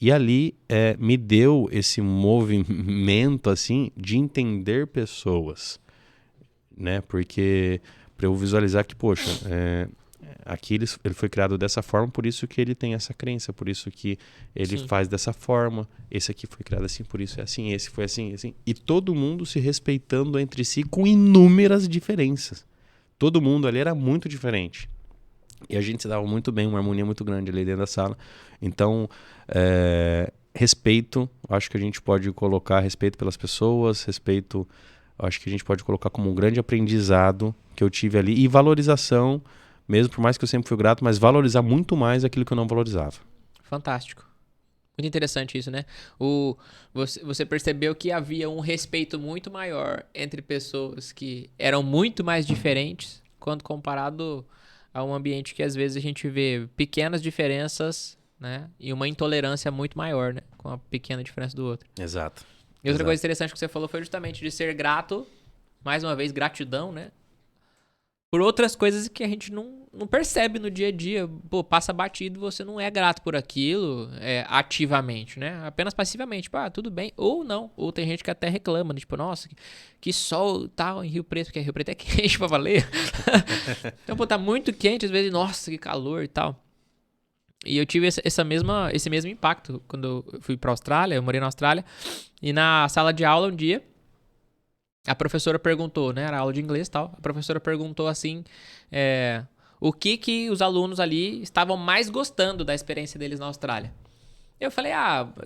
E ali me deu esse movimento assim de entender pessoas, né? Porque para eu visualizar que, poxa, aqui ele foi criado dessa forma, por isso que ele tem essa crença, por isso que ele faz dessa forma. Esse aqui foi criado assim, por isso é assim, esse foi assim, assim. E todo mundo se respeitando entre si com inúmeras diferenças. Todo mundo ali era muito diferente. E a gente se dava muito bem, uma harmonia muito grande ali dentro da sala. Então, respeito, acho que a gente pode colocar respeito pelas pessoas, respeito eu acho que a gente pode colocar como um grande aprendizado que eu tive ali. E valorização, mesmo por mais que eu sempre fui grato, mas valorizar muito mais aquilo que eu não valorizava. Fantástico. Muito interessante isso, né? Você percebeu que havia um respeito muito maior entre pessoas que eram muito mais diferentes quando comparado a um ambiente que às vezes a gente vê pequenas diferenças, né? E uma intolerância muito maior, né? Com a pequena diferença do outro. Exato. E outra coisa interessante que você falou foi justamente de ser grato, mais uma vez, gratidão, né? Por outras coisas que a gente não percebe no dia a dia. Pô, passa batido, você não é grato por aquilo ativamente, né? Apenas passivamente. Tipo, tudo bem. Ou não. Ou tem gente que até reclama, né? Tipo, nossa, que sol tal em Rio Preto, porque Rio Preto é quente pra valer. Então, pô, tá muito quente, às vezes, nossa, que calor e tal. E eu tive esse mesmo impacto quando eu fui pra Austrália, eu morei na Austrália, e na sala de aula um dia, a professora perguntou, né? Era aula de inglês e tal. A professora perguntou assim, o que os alunos ali estavam mais gostando da experiência deles na Austrália. Eu falei,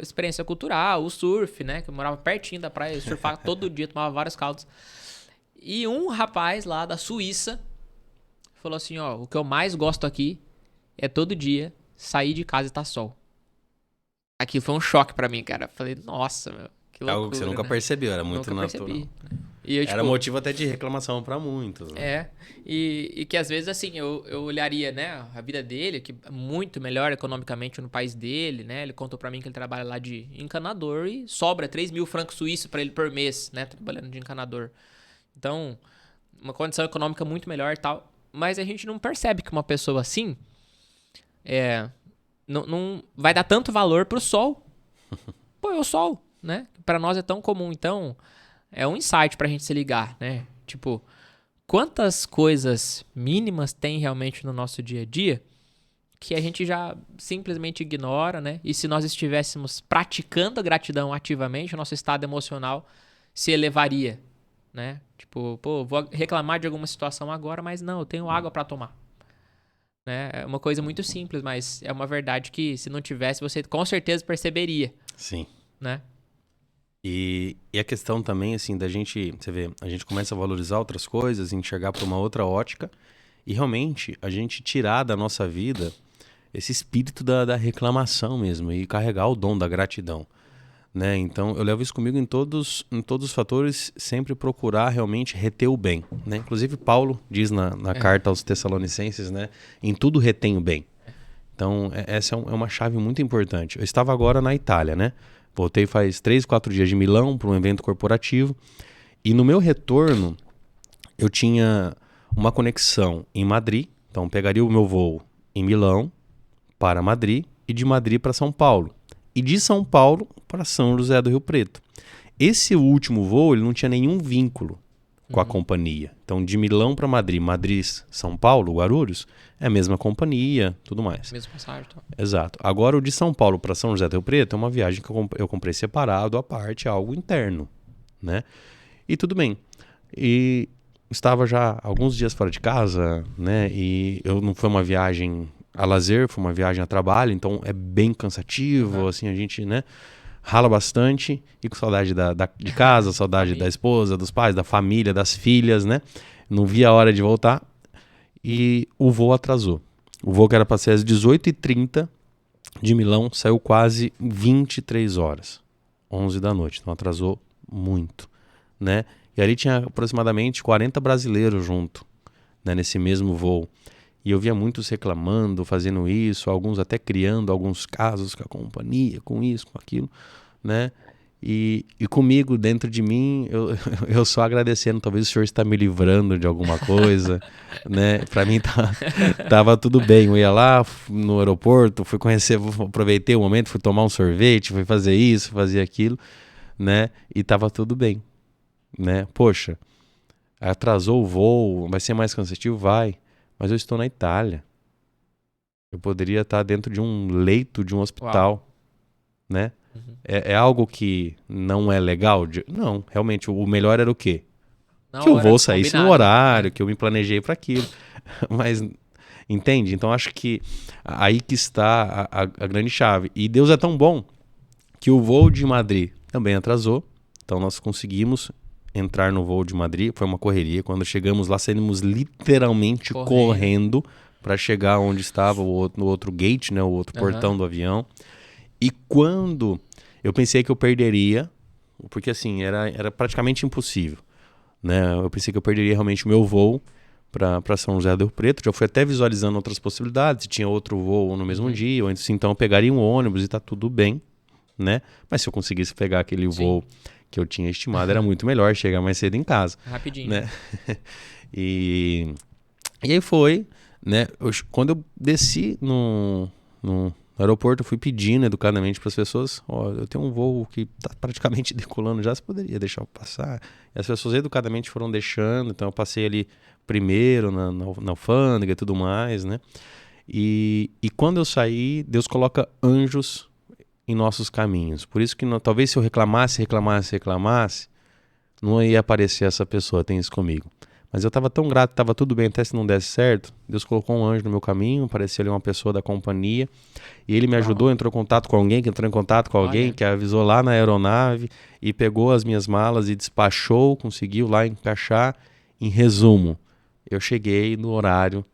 experiência cultural, o surf, né? Que eu morava pertinho da praia, eu surfava todo dia, tomava vários caldos. E um rapaz lá da Suíça falou assim, o que eu mais gosto aqui é todo dia sair de casa e tá sol. Aquilo foi um choque pra mim, cara. Eu falei, nossa, meu, que loucura, algo que você nunca percebeu, era muito natural. Percebi. E eu, era motivo até de reclamação pra muitos. Né? E que às vezes, assim, eu olharia, né, a vida dele, que é muito melhor economicamente no país dele, né? Ele contou pra mim que ele trabalha lá de encanador e sobra 3 mil francos suíços pra ele por mês, né? Trabalhando de encanador. Então, uma condição econômica muito melhor e tal. Mas a gente não percebe que uma pessoa assim não vai dar tanto valor pro sol. Pô, é o sol, né? Pra nós é tão comum, então... É um insight pra gente se ligar, né? Tipo, quantas coisas mínimas tem realmente no nosso dia a dia que a gente já simplesmente ignora, né? E se nós estivéssemos praticando a gratidão ativamente, o nosso estado emocional se elevaria, né? Tipo, pô, vou reclamar de alguma situação agora, mas não, eu tenho água pra tomar. Né? É uma coisa muito simples, mas é uma verdade que se não tivesse, você com certeza perceberia. Sim. Né? E a questão também, assim, da gente, você vê, a gente começa a valorizar outras coisas, enxergar para uma outra ótica e realmente a gente tirar da nossa vida esse espírito da reclamação mesmo e carregar o dom da gratidão, né? Então, eu levo isso comigo em todos os fatores, sempre procurar realmente reter o bem, né? Inclusive, Paulo diz na carta aos Tessalonicenses, né? Em tudo retém o bem. Então, essa é uma chave muito importante. Eu estava agora na Itália, né? Voltei faz 3, 4 dias de Milão para um evento corporativo. E no meu retorno, eu tinha uma conexão em Madrid. Então, pegaria o meu voo em Milão para Madrid e de Madrid para São Paulo. E de São Paulo para São José do Rio Preto. Esse último voo, ele não tinha nenhum vínculo com a companhia. Então, de Milão para Madrid, São Paulo, Guarulhos, é a mesma companhia, tudo mais. Mesmo passagem. Então. Exato. Agora, o de São Paulo para São José do Rio Preto é uma viagem que eu comprei separado, à parte, algo interno, né? E tudo bem. E estava já alguns dias fora de casa, né? E não foi uma viagem a lazer, foi uma viagem a trabalho, então é bem cansativo, assim, a gente, né? Rala bastante e com saudade de casa, saudade da esposa, dos pais, da família, das filhas, né? Não via a hora de voltar e o voo atrasou. O voo que era para ser às 18h30 de Milão saiu quase 23 horas, 11 da noite, então atrasou muito, né? E ali tinha aproximadamente 40 brasileiros junto, né, nesse mesmo voo. E eu via muitos reclamando, fazendo isso, alguns até criando alguns casos com a companhia, com isso, com aquilo, né? E comigo, dentro de mim, eu só agradecendo, talvez o senhor está me livrando de alguma coisa, né? Para mim tava tudo bem, eu ia lá no aeroporto, fui conhecer, aproveitei o momento, fui tomar um sorvete, fui fazer isso, fazer aquilo, né? E tava tudo bem, né? Poxa, atrasou o voo, vai ser mais cansativo? Vai. Mas eu estou na Itália. Eu poderia estar dentro de um leito de um hospital, né? Uhum. É algo que não é legal? Não, realmente, o melhor era o quê? Que o voo saísse no horário, que eu me planejei para aquilo. Mas, entende? Então, acho que aí que está a grande chave. E Deus é tão bom que o voo de Madrid também atrasou. Então, nós conseguimos entrar no voo de Madrid, foi uma correria. Quando chegamos lá, saímos literalmente correndo para chegar onde estava no outro gate, né, o outro portão do avião. E quando eu pensei que eu perderia, porque assim, era praticamente impossível, né? Eu pensei que eu perderia realmente o meu voo para São José do Rio Preto. Já fui até visualizando outras possibilidades, se tinha outro voo no mesmo dia, ou então eu pegaria um ônibus e tá tudo bem, né? Mas se eu conseguisse pegar aquele voo que eu tinha estimado, era muito melhor chegar mais cedo em casa. Rapidinho. Né? E aí foi, né? Quando eu desci no aeroporto, eu fui pedindo educadamente para as pessoas, eu tenho um voo que está praticamente decolando já, você poderia deixar eu passar? E as pessoas educadamente foram deixando, então eu passei ali primeiro na alfândega e tudo mais, né? E quando eu saí, Deus coloca anjos em nossos caminhos. Por isso que talvez se eu reclamasse, não ia aparecer essa pessoa, tem isso comigo. Mas eu estava tão grato, estava tudo bem, até se não desse certo. Deus colocou um anjo no meu caminho, apareceu ali uma pessoa da companhia. E ele me ajudou, entrou em contato com alguém, que entrou em contato com alguém, que avisou lá na aeronave e pegou as minhas malas e despachou, conseguiu lá encaixar. Em resumo, eu cheguei no horário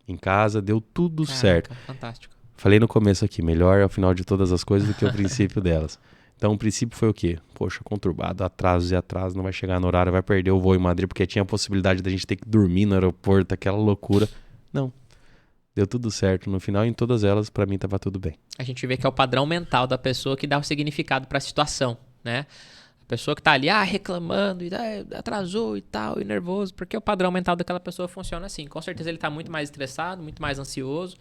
em casa, deu tudo certo. Fantástico. Falei no começo aqui, melhor é o final de todas as coisas do que o princípio delas. Então o princípio foi o quê? Poxa, conturbado, atrasos, não vai chegar no horário, vai perder o voo em Madrid, porque tinha a possibilidade da gente ter que dormir no aeroporto, aquela loucura. Não, deu tudo certo. No final, em todas elas, pra mim tava tudo bem. A gente vê que é o padrão mental da pessoa que dá o significado pra situação, né? A pessoa que tá ali, reclamando, e atrasou e tal, e nervoso, porque o padrão mental daquela pessoa funciona assim. Com certeza ele tá muito mais estressado, muito mais ansioso.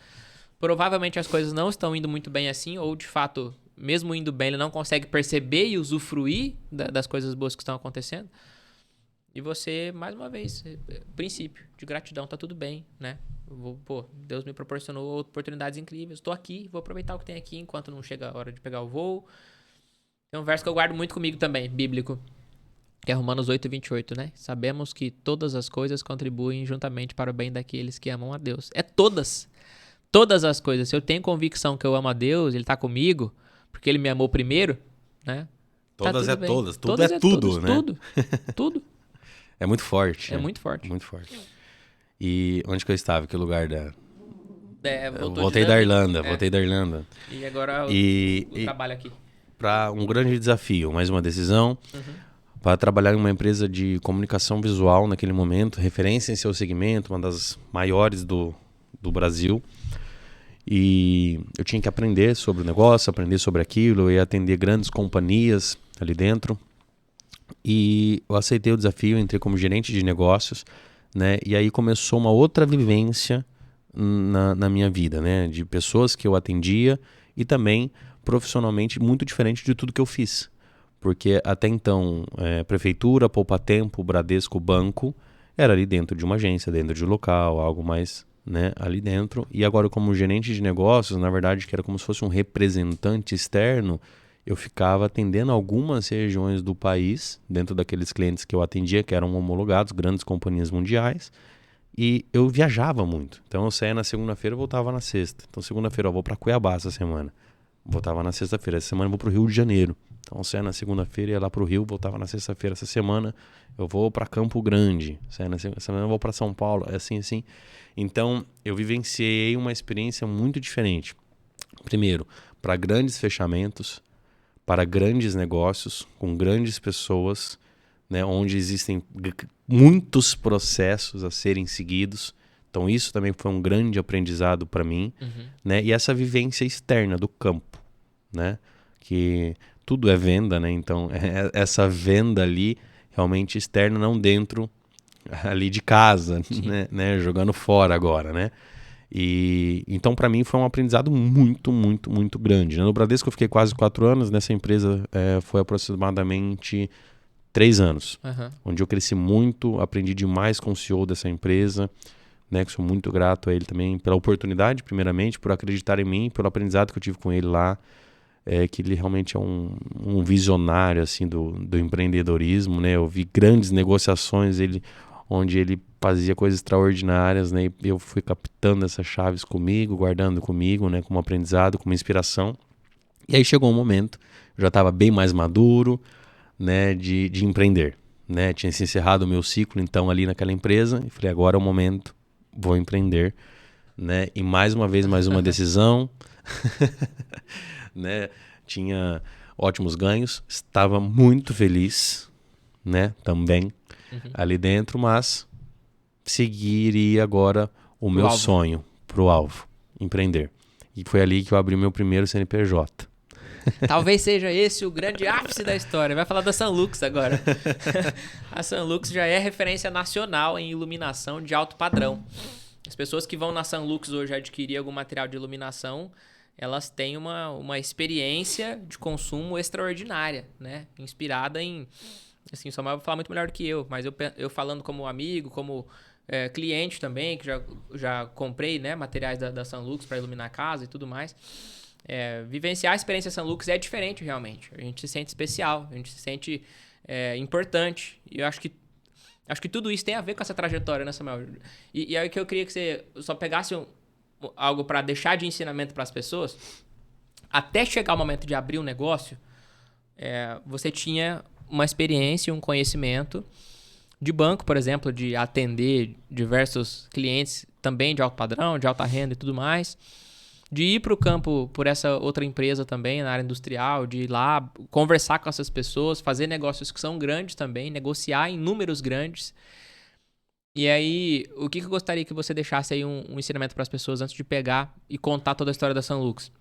Provavelmente as coisas não estão indo muito bem assim, ou de fato, mesmo indo bem, ele não consegue perceber e usufruir das coisas boas que estão acontecendo. E você, mais uma vez, princípio de gratidão, tá tudo bem, né? Deus me proporcionou oportunidades incríveis, estou aqui, vou aproveitar o que tem aqui enquanto não chega a hora de pegar o voo. Tem um verso que eu guardo muito comigo também, bíblico, que é Romanos 8:28, né? Sabemos que todas as coisas contribuem juntamente para o bem daqueles que amam a Deus. É todas as coisas. Se eu tenho convicção que eu amo a Deus, Ele tá comigo, porque Ele me amou primeiro, né? Todas tá é tudo bem. todas. Tudo é tudo, né? Tudo. É muito forte. É muito forte. Muito forte. E onde que eu estava? Que lugar da... Voltei da Irlanda. Voltei da Irlanda. E agora o trabalho aqui. Para um grande desafio, mais uma decisão. Para trabalhar em uma empresa de comunicação visual naquele momento, referência em seu segmento, uma das maiores do Brasil. E eu tinha que aprender sobre o negócio, aprender sobre aquilo, eu ia atender grandes companhias ali dentro. E eu aceitei o desafio, entrei como gerente de negócios, né? E aí começou uma outra vivência na minha vida, né? De pessoas que eu atendia e também profissionalmente muito diferente de tudo que eu fiz. Porque até então, prefeitura, Poupa Tempo, Bradesco, banco, era ali dentro de uma agência, dentro de um local, algo mais, né, ali dentro. E agora como gerente de negócios, na verdade, que era como se fosse um representante externo, eu ficava atendendo algumas regiões do país, dentro daqueles clientes que eu atendia, que eram homologados, grandes companhias mundiais, e eu viajava muito. Então eu saía na segunda-feira e voltava na sexta. Então segunda-feira eu vou para Cuiabá essa semana, voltava na sexta-feira. Essa semana eu vou para o Rio de Janeiro. Então eu saía na segunda-feira, ia lá para o Rio, voltava na sexta-feira. Essa semana eu vou para Campo Grande, essa semana eu vou para São Paulo, assim. Então eu vivenciei uma experiência muito diferente. Primeiro, para grandes fechamentos, para grandes negócios, com grandes pessoas, né, onde existem muitos processos a serem seguidos. Então isso também foi um grande aprendizado para mim, né? E essa vivência externa do campo, né? Que tudo é venda, né? Então essa venda ali realmente externa, não dentro ali de casa, né? Jogando fora agora, né? E então para mim foi um aprendizado muito, muito, muito grande. No Bradesco eu fiquei quase 4 anos, nessa empresa foi aproximadamente 3 anos, onde eu cresci muito, aprendi demais com o CEO dessa empresa, né, que sou muito grato a ele também pela oportunidade, primeiramente, por acreditar em mim, pelo aprendizado que eu tive com ele lá, que ele realmente é um visionário assim, do empreendedorismo, né? Eu vi grandes negociações onde ele fazia coisas extraordinárias, né? E eu fui captando essas chaves comigo, guardando comigo, né, como aprendizado, como inspiração. E aí chegou um momento, eu já estava bem mais maduro, né, de empreender, né? Tinha se encerrado o meu ciclo, então, ali naquela empresa. E falei, agora é o momento, vou empreender, né? E mais uma vez, mais uma decisão, né? Tinha ótimos ganhos, estava muito feliz, né? Também ali dentro, mas seguiria agora o Pro meu alvo. sonho pro alvo, empreender. E foi ali que eu abri meu primeiro CNPJ. Talvez seja esse o grande ápice da história. Vai falar da Sunlux agora. A Sunlux já é referência nacional em iluminação de alto padrão. As pessoas que vão na Sunlux hoje adquirir algum material de iluminação, elas têm uma experiência de consumo extraordinária, né? Inspirada em... Assim, o Samuel vai falar muito melhor do que eu, mas eu falando como amigo, como cliente também, que já comprei, né, materiais da Sunlux para iluminar a casa e tudo mais. Vivenciar a experiência Sunlux é diferente, realmente. A gente se sente especial, a gente se sente importante. E eu acho que tudo isso tem a ver com essa trajetória, né, Samuel? E aí que eu queria que você só pegasse algo para deixar de ensinamento para as pessoas. Até chegar o momento de abrir um negócio, você tinha uma experiência, um conhecimento de banco, por exemplo, de atender diversos clientes também de alto padrão, de alta renda e tudo mais. De ir para o campo por essa outra empresa também, na área industrial, de ir lá conversar com essas pessoas, fazer negócios que são grandes também, negociar em números grandes. E aí, o que eu gostaria que você deixasse aí um ensinamento para as pessoas antes de pegar e contar toda a história da Sunlux?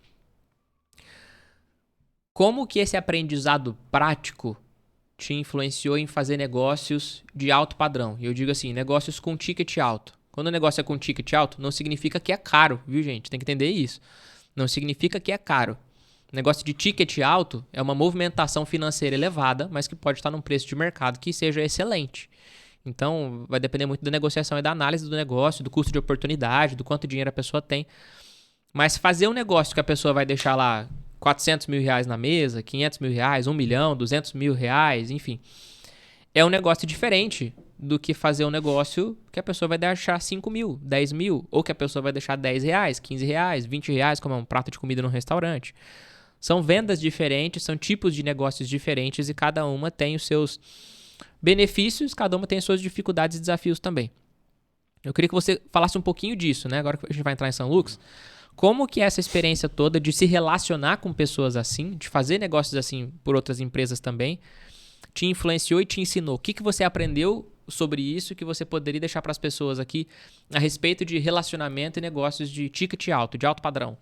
Como que esse aprendizado prático te influenciou em fazer negócios de alto padrão? E eu digo assim, negócios com ticket alto. Quando o negócio é com ticket alto, não significa que é caro, viu, gente? Tem que entender isso. Não significa que é caro. Negócio de ticket alto é uma movimentação financeira elevada, mas que pode estar num preço de mercado que seja excelente. Então, vai depender muito da negociação e da análise do negócio, do custo de oportunidade, do quanto dinheiro a pessoa tem. Mas fazer um negócio que a pessoa vai deixar lá 400 mil reais na mesa, 500 mil reais, 1 milhão, 200 mil reais, enfim. É um negócio diferente do que fazer um negócio que a pessoa vai deixar 5 mil, 10 mil, ou que a pessoa vai deixar 10 reais, 15 reais, 20 reais, como é um prato de comida num restaurante. São vendas diferentes, são tipos de negócios diferentes e cada uma tem os seus benefícios, cada uma tem as suas dificuldades e desafios também. Eu queria que você falasse um pouquinho disso, né? Agora que a gente vai entrar em Sunlux. Como que essa experiência toda de se relacionar com pessoas assim, de fazer negócios assim por outras empresas também, te influenciou e te ensinou? O que você aprendeu sobre isso que você poderia deixar para as pessoas aqui a respeito de relacionamento e negócios de ticket alto, de alto padrão?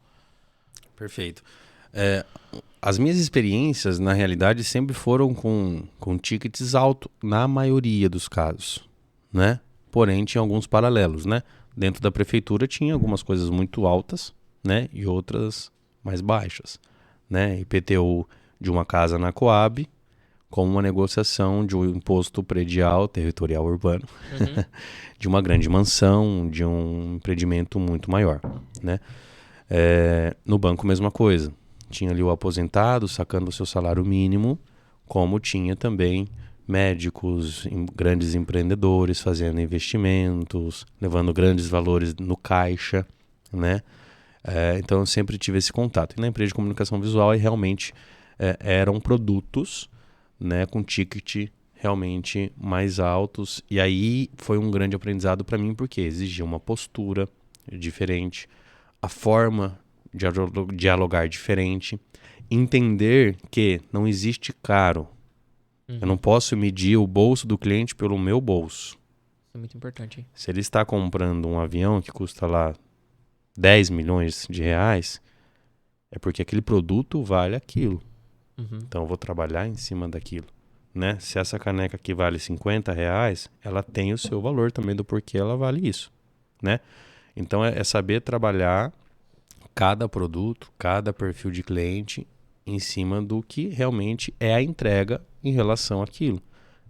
Perfeito. As minhas experiências, na realidade, sempre foram com tickets altos, na maioria dos casos, né? Porém, tinha alguns paralelos, né? Dentro da prefeitura tinha algumas coisas muito altas, né? E outras mais baixas, né? IPTU de uma casa na Coab, como uma negociação de um imposto predial, territorial urbano, de uma grande mansão, de um empreendimento muito maior, né? No banco, mesma coisa. Tinha ali o aposentado sacando o seu salário mínimo, como tinha também médicos, grandes empreendedores fazendo investimentos, levando grandes valores no caixa, né? Então eu sempre tive esse contato. E na empresa de comunicação visual realmente eram produtos, né, com ticket realmente mais altos. E aí foi um grande aprendizado para mim, porque exigia uma postura diferente, a forma de dialogar diferente, entender que não existe caro. Eu não posso medir o bolso do cliente pelo meu bolso. Isso é muito importante, hein? Se ele está comprando um avião que custa lá 10 milhões de reais, é porque aquele produto vale aquilo. Então eu vou trabalhar em cima daquilo, né? Se essa caneca aqui vale 50 reais, ela tem o seu valor também do porquê ela vale isso, né? Então é saber trabalhar cada produto, cada perfil de cliente em cima do que realmente é a entrega em relação àquilo,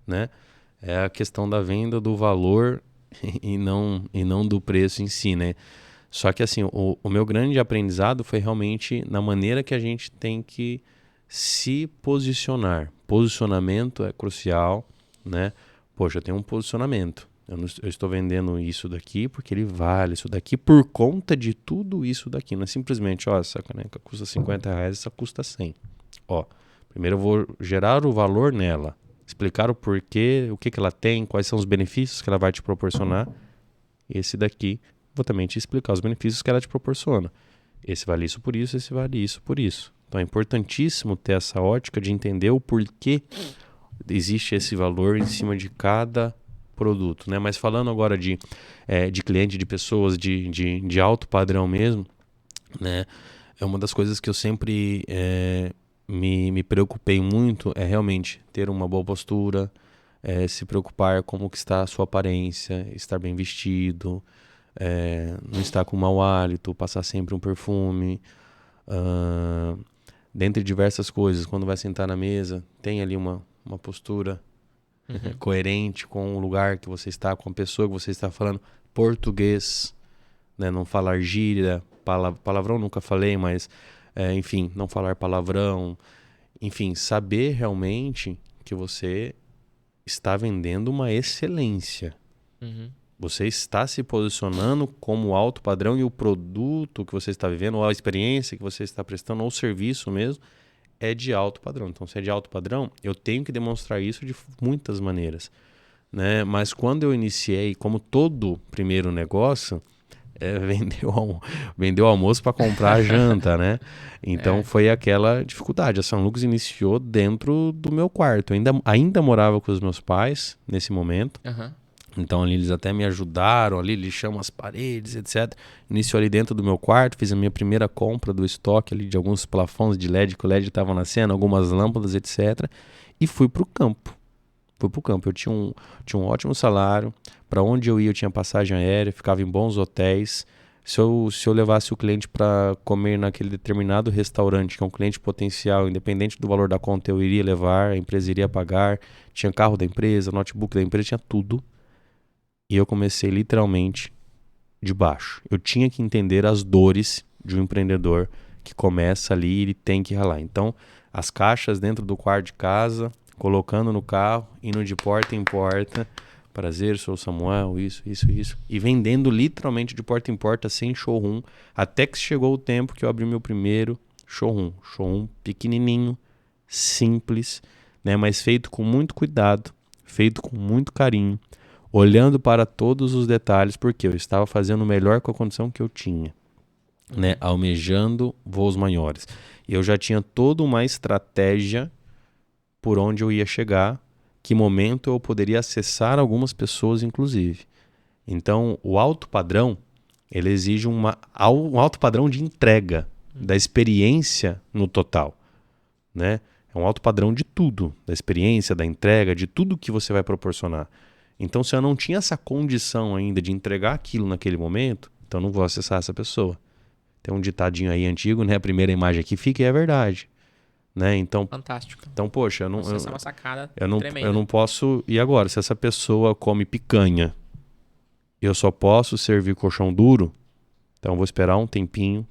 né? É a questão da venda do valor e não do preço em si, né? Só que assim, o meu grande aprendizado foi realmente na maneira que a gente tem que se posicionar. Posicionamento é crucial, né? Poxa, eu tenho um posicionamento. Eu estou vendendo isso daqui porque ele vale isso daqui por conta de tudo isso daqui. Não é simplesmente, ó, essa caneca custa 50 reais, essa custa 100. Ó, primeiro eu vou gerar o valor nela. explicar o porquê, o que ela tem, quais são os benefícios que ela vai te proporcionar. Esse daqui, vou também te explicar os benefícios que ela te proporciona. Esse vale isso por isso, esse vale isso por isso. Então é importantíssimo ter essa ótica de entender o porquê existe esse valor em cima de cada produto, né? Mas falando agora de cliente, de pessoas de alto padrão mesmo, né? É uma das coisas que eu sempre me preocupei muito, é realmente ter uma boa postura, se preocupar como que está a sua aparência, estar bem vestido, não estar com mau hálito, passar sempre um perfume, dentre diversas coisas. Quando vai sentar na mesa, tem ali uma postura coerente com o lugar que você está, com a pessoa que você está falando, português, né? Não falar gíria, palavrão nunca falei, mas enfim, não falar palavrão, enfim, saber realmente que você está vendendo uma excelência. Você está se posicionando como alto padrão e o produto que você está vivendo, ou a experiência que você está prestando, ou o serviço mesmo, é de alto padrão. Então, se é de alto padrão, eu tenho que demonstrar isso de muitas maneiras, né? Mas quando eu iniciei, como todo primeiro negócio, vendeu almoço para comprar a janta, né? Então foi aquela dificuldade. A São Lucas iniciou dentro do meu quarto. Eu ainda morava com os meus pais nesse momento. Então ali eles até me ajudaram, ali lixamos as paredes, etc. Iniciou ali dentro do meu quarto, fiz a minha primeira compra do estoque ali de alguns plafons de LED, que o LED estava nascendo, algumas lâmpadas, etc. E fui pro campo. Eu tinha um ótimo salário, para onde eu ia eu tinha passagem aérea, ficava em bons hotéis. Se eu levasse o cliente para comer naquele determinado restaurante, que é um cliente potencial, independente do valor da conta, eu iria levar, a empresa iria pagar, tinha carro da empresa, notebook da empresa, tinha tudo. E eu comecei literalmente de baixo. Eu tinha que entender as dores de um empreendedor que começa ali e ele tem que ralar. Então, as caixas dentro do quarto de casa, colocando no carro, indo de porta em porta. Prazer, sou o Samuel, isso. E vendendo literalmente de porta em porta, sem showroom. Até que chegou o tempo que eu abri meu primeiro showroom. Showroom pequenininho, simples, né? Mas feito com muito cuidado, feito com muito carinho, olhando para todos os detalhes, porque eu estava fazendo o melhor com a condição que eu tinha, né? Almejando voos maiores. E eu já tinha toda uma estratégia por onde eu ia chegar, que momento eu poderia acessar algumas pessoas, inclusive. Então, o alto padrão, ele exige um alto padrão de entrega da experiência no total, né? É um alto padrão de tudo, da experiência, da entrega, de tudo que você vai proporcionar. Então, se eu não tinha essa condição ainda de entregar aquilo naquele momento, então eu não vou acessar essa pessoa. Tem um ditadinho aí antigo, né? A primeira imagem aqui fica e é verdade. Né? Então, fantástico. Então, poxa, essa é uma sacada tremenda. Eu não posso... E agora, se essa pessoa come picanha, eu só posso servir colchão duro, então eu vou esperar um tempinho,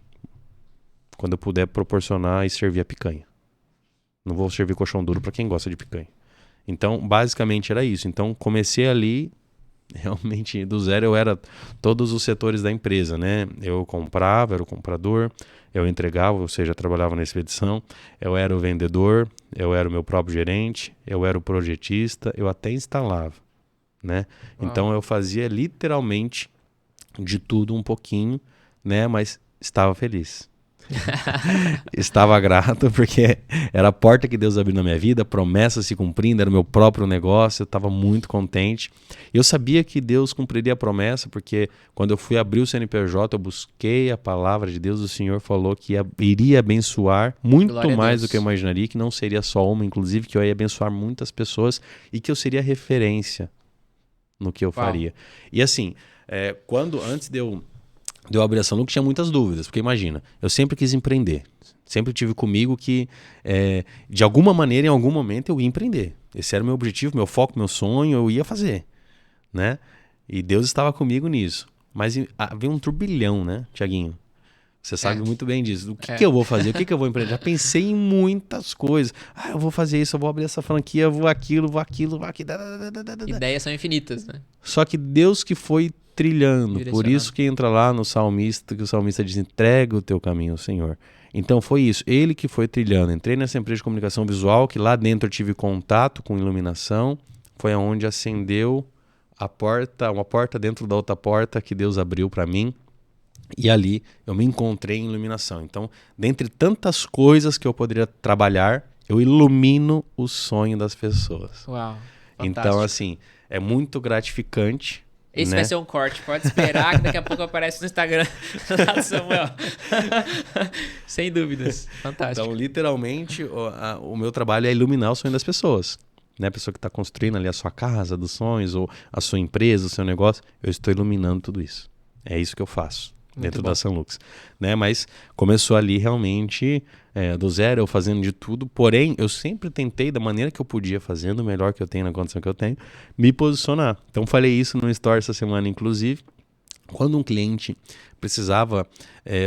quando eu puder proporcionar e servir a picanha. Não vou servir colchão duro para quem gosta de picanha. Então, basicamente era isso. Então, comecei ali, realmente do zero, eu era todos os setores da empresa, né? Eu comprava, era o comprador, eu entregava, ou seja, trabalhava na expedição, eu era o vendedor, eu era o meu próprio gerente, eu era o projetista, eu até instalava, né? Então, eu fazia literalmente de tudo um pouquinho, né? Mas estava feliz. Estava grato porque era a porta que Deus abriu na minha vida, promessa se cumprindo, era o meu próprio negócio, eu estava muito contente. Eu sabia que Deus cumpriria a promessa, porque quando eu fui abrir o CNPJ, eu busquei a palavra de Deus, o Senhor falou que iria abençoar muito mais do que eu imaginaria, que não seria só uma, inclusive que eu ia abençoar muitas pessoas e que eu seria referência no que eu faria. E assim, antes de eu abrir a São Lucas, tinha muitas dúvidas, porque imagina, eu sempre quis empreender, sempre tive comigo que de alguma maneira, em algum momento eu ia empreender, esse era o meu objetivo, meu foco, meu sonho, eu ia fazer, né? E Deus estava comigo nisso, mas havia um turbilhão, né, Tiaguinho? Você sabe muito bem disso. O que eu vou fazer? O que eu vou empreender? Já pensei em muitas coisas. Eu vou fazer isso, eu vou abrir essa franquia, vou aquilo, vou aquilo, vou aquilo. Ideias são infinitas, né? Só que Deus que foi trilhando. Por Direcionando. isso que entra lá no salmista, que o salmista diz, entrega o teu caminho ao Senhor. Então foi isso, ele que foi trilhando. Entrei nessa empresa de comunicação visual, que lá dentro eu tive contato com iluminação, foi onde acendeu a porta, uma porta dentro da outra porta que Deus abriu para mim. E ali eu me encontrei em iluminação. Então, dentre tantas coisas que eu poderia trabalhar, eu ilumino o sonho das pessoas. Uau, então, fantástico. assim, é muito gratificante. Esse né? vai ser um corte, pode esperar que daqui a pouco aparece no Instagram lá do Samuel. Sem dúvidas, fantástico. Então, literalmente, o meu trabalho é iluminar o sonho das pessoas. Né? A pessoa que está construindo ali a sua casa dos sonhos, ou a sua empresa, o seu negócio, eu estou iluminando tudo isso. É isso que eu faço dentro da Sunlux. Né? Mas começou ali realmente do zero, eu fazendo de tudo. Porém, eu sempre tentei, da maneira que eu podia, fazendo o melhor que eu tenho na condição que eu tenho, me posicionar. Então, falei isso no Story essa semana, inclusive. Quando um cliente precisava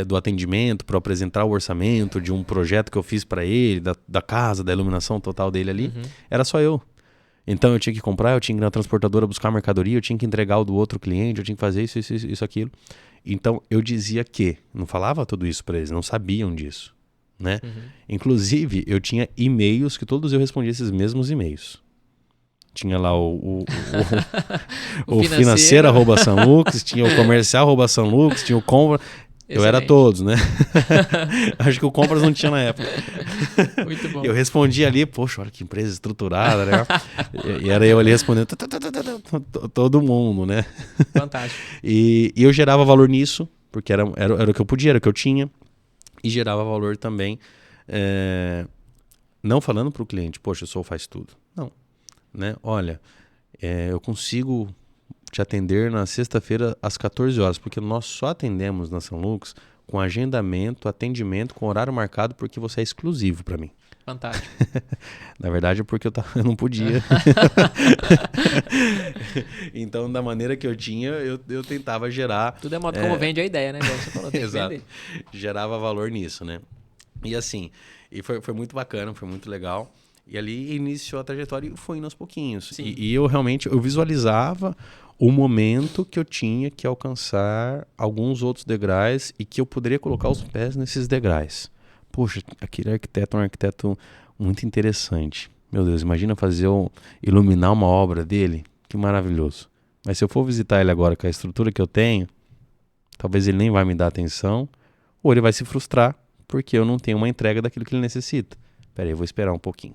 do atendimento para apresentar o orçamento de um projeto que eu fiz para ele, da casa, da iluminação total dele ali, era só eu. Então eu tinha que comprar, eu tinha que ir na transportadora buscar a mercadoria, eu tinha que entregar o do outro cliente, eu tinha que fazer isso, aquilo. Então eu dizia que, não falava tudo isso para eles, não sabiam disso. Né? Inclusive, eu tinha e-mails que todos eu respondia esses mesmos e-mails. Tinha lá o financeiro@Sunlux, tinha o comercial@Sunlux, tinha o compra. Eu era todos, né? Acho que o compras não tinha na época. Muito bom. Eu respondia ali, poxa, olha que empresa estruturada, né? E era eu ali respondendo todo mundo, né? Fantástico. E eu gerava valor nisso, porque era o que eu podia, era o que eu tinha. E gerava valor também, não falando para o cliente, poxa, o Soul faz tudo. Não. Né? Olha, eu consigo te atender na sexta-feira às 14 horas, porque nós só atendemos na Sunlux com agendamento, atendimento, com horário marcado, porque você é exclusivo para mim. Fantástico. Na verdade é porque eu não podia. Então, da maneira que eu tinha, eu tentava gerar... Tudo é modo como vende a ideia, né? Como você falou, tem que Exato. vender. Gerava valor nisso, né? E assim, foi muito bacana, foi muito legal. E ali iniciou a trajetória e foi indo aos pouquinhos. E eu realmente visualizava o momento que eu tinha que alcançar alguns outros degraus e que eu poderia colocar os pés nesses degraus. Poxa, aquele arquiteto é um arquiteto muito interessante. Meu Deus, imagina iluminar uma obra dele. Que maravilhoso. Mas se eu for visitar ele agora com a estrutura que eu tenho, talvez ele nem vai me dar atenção, ou ele vai se frustrar porque eu não tenho uma entrega daquilo que ele necessita. Peraí, eu vou esperar um pouquinho.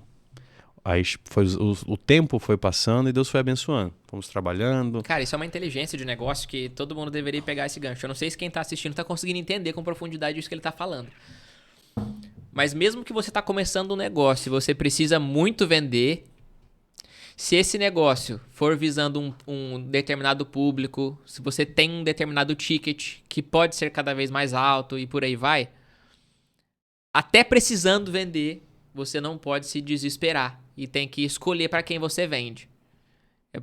Aí o tempo foi passando e Deus foi abençoando. Fomos trabalhando. Cara, isso é uma inteligência de negócio que todo mundo deveria pegar esse gancho. Eu não sei se quem tá assistindo tá conseguindo entender com profundidade isso que ele tá falando. Mas mesmo que você tá começando um negócio e você precisa muito vender, se esse negócio for visando um determinado público, se você tem um determinado ticket que pode ser cada vez mais alto e por aí vai, até precisando vender, você não pode se desesperar e tem que escolher para quem você vende.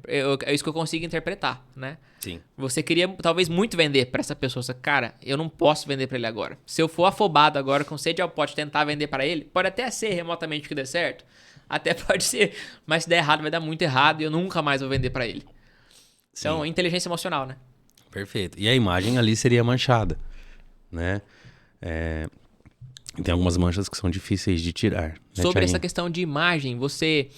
É isso que eu consigo interpretar, né? Sim. Você queria talvez muito vender para essa pessoa. Só que, cara, eu não posso vender para ele agora. Se eu for afobado agora com sede ao pote tentar vender para ele, pode até ser remotamente que dê certo. Até pode ser. Mas se der errado, vai dar muito errado e eu nunca mais vou vender para ele. Então, inteligência emocional, né? Perfeito. E a imagem ali seria manchada, né? Tem algumas manchas que são difíceis de tirar. Né, Sobre Thiaguinho? essa questão de imagem, você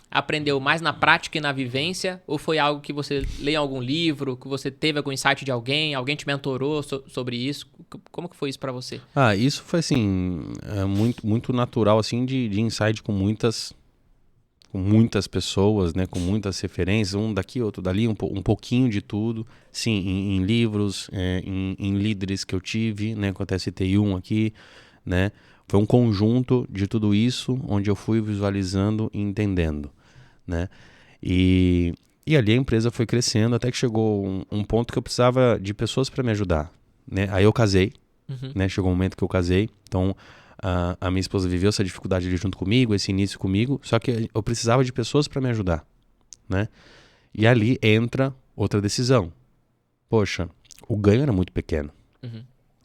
aprendeu mais na prática e na vivência? Ou foi algo que você leu em algum livro, que você teve algum insight de alguém te mentorou sobre isso? Como que foi isso pra você? Isso foi assim, muito, muito natural, assim, de insight com muitas pessoas, né, com muitas referências, um daqui, outro dali, um pouquinho de tudo. Sim, em livros, em líderes que eu tive, né, que eu até citei um aqui, né, foi um conjunto de tudo isso, onde eu fui visualizando e entendendo, né, e ali a empresa foi crescendo, até que chegou um ponto que eu precisava de pessoas para me ajudar, né, aí eu casei, né, chegou um momento que eu casei, então a minha esposa viveu essa dificuldade ali junto comigo, esse início comigo, só que eu precisava de pessoas para me ajudar, né, e ali entra outra decisão. Poxa, o ganho era muito pequeno.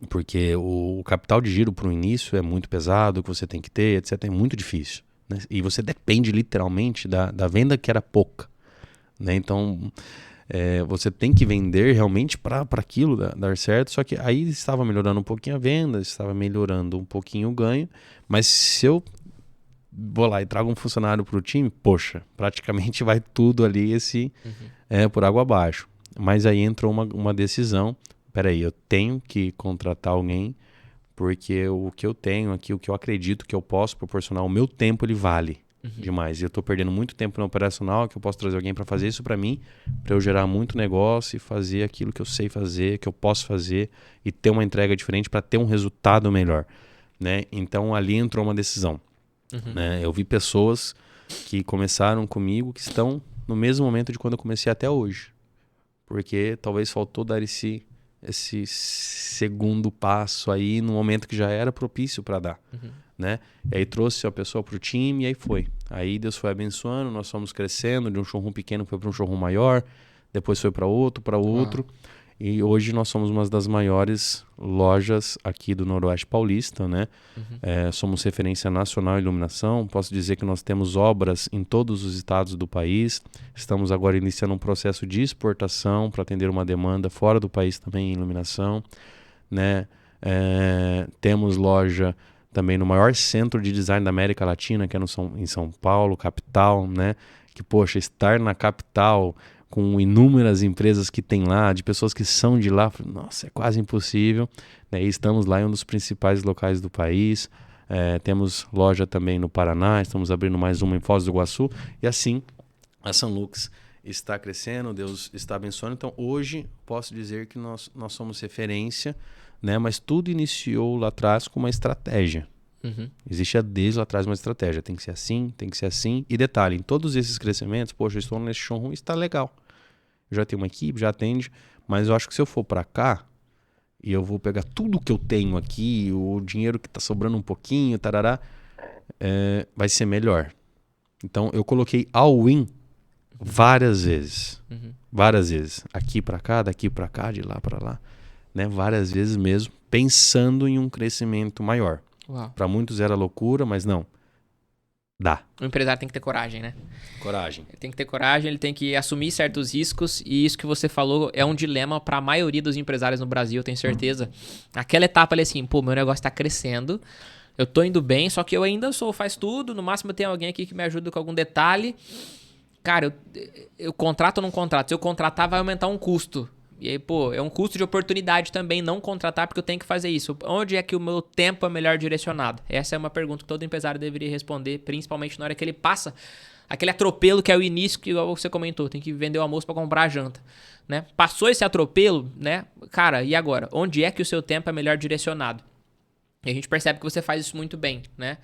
Porque o capital de giro para o início é muito pesado, que você tem que ter, etc. É muito difícil. Né? E você depende literalmente da venda que era pouca. Né? Então, Você tem que vender realmente para aquilo dar certo. Só que aí estava melhorando um pouquinho a venda, estava melhorando um pouquinho o ganho. Mas se eu vou lá e trago um funcionário para o time, poxa, praticamente vai tudo ali por água abaixo. Mas aí entrou uma decisão. Peraí, eu tenho que contratar alguém porque o que eu tenho aqui, o que eu acredito que eu posso proporcionar, o meu tempo ele vale demais. E eu estou perdendo muito tempo no operacional, que eu posso trazer alguém para fazer isso para mim, para eu gerar muito negócio e fazer aquilo que eu sei fazer, que eu posso fazer e ter uma entrega diferente para ter um resultado melhor, né? Então ali entrou uma decisão. Né? Eu vi pessoas que começaram comigo que estão no mesmo momento de quando eu comecei até hoje. Porque talvez faltou dar esse segundo passo aí no momento que já era propício para dar. Né? E aí trouxe a pessoa para o time e aí foi. Aí Deus foi abençoando, nós fomos crescendo de um showroom pequeno foi para um showroom maior, depois foi para outro. E hoje nós somos uma das maiores lojas aqui do Noroeste Paulista, né? Somos referência nacional em iluminação. Posso dizer que nós temos obras em todos os estados do país. Estamos agora iniciando um processo de exportação para atender uma demanda fora do país também em iluminação, né? Temos loja também no maior centro de design da América Latina, que é em São Paulo, capital, né? Que, poxa, estar na capital com inúmeras empresas que tem lá, de pessoas que são de lá, nossa, é quase impossível. E estamos lá em um dos principais locais do país. Temos loja também no Paraná, estamos abrindo mais uma em Foz do Iguaçu. E assim, a Sunlux está crescendo, Deus está abençoando. Então, hoje, posso dizer que nós somos referência, né? Mas tudo iniciou lá atrás com uma estratégia. Existe desde lá atrás uma estratégia. Tem que ser assim, tem que ser assim. E detalhe, em todos esses crescimentos, poxa, eu estou nesse showroom, está legal. Eu já tenho uma equipe, já atende. Mas eu acho que se eu for para cá, e eu vou pegar tudo que eu tenho aqui, o dinheiro que está sobrando um pouquinho, tarará, vai ser melhor. Então, eu coloquei all-in várias vezes. Várias vezes. Aqui para cá, daqui para cá, de lá para lá. Né? Várias vezes mesmo, pensando em um crescimento maior. Para muitos era loucura, mas não. Dá. O empresário tem que ter coragem, né? Coragem. Ele tem que ter coragem, ele tem que assumir certos riscos. E isso que você falou é um dilema para a maioria dos empresários no Brasil, eu tenho certeza. Aquela etapa ali assim, pô, meu negócio está crescendo, eu tô indo bem, só que eu ainda faz tudo. No máximo tem alguém aqui que me ajuda com algum detalhe. Cara, eu contrato ou não contrato? Se eu contratar, vai aumentar um custo. E aí, pô, é um custo de oportunidade também não contratar, porque eu tenho que fazer isso. Onde é que o meu tempo é melhor direcionado? Essa é uma pergunta que todo empresário deveria responder, principalmente na hora que ele passa aquele atropelo que é o início, que você comentou, tem que vender o almoço para comprar a janta, né? Passou esse atropelo, né? Cara, e agora? Onde é que o seu tempo é melhor direcionado? E a gente percebe que você faz isso muito bem, né?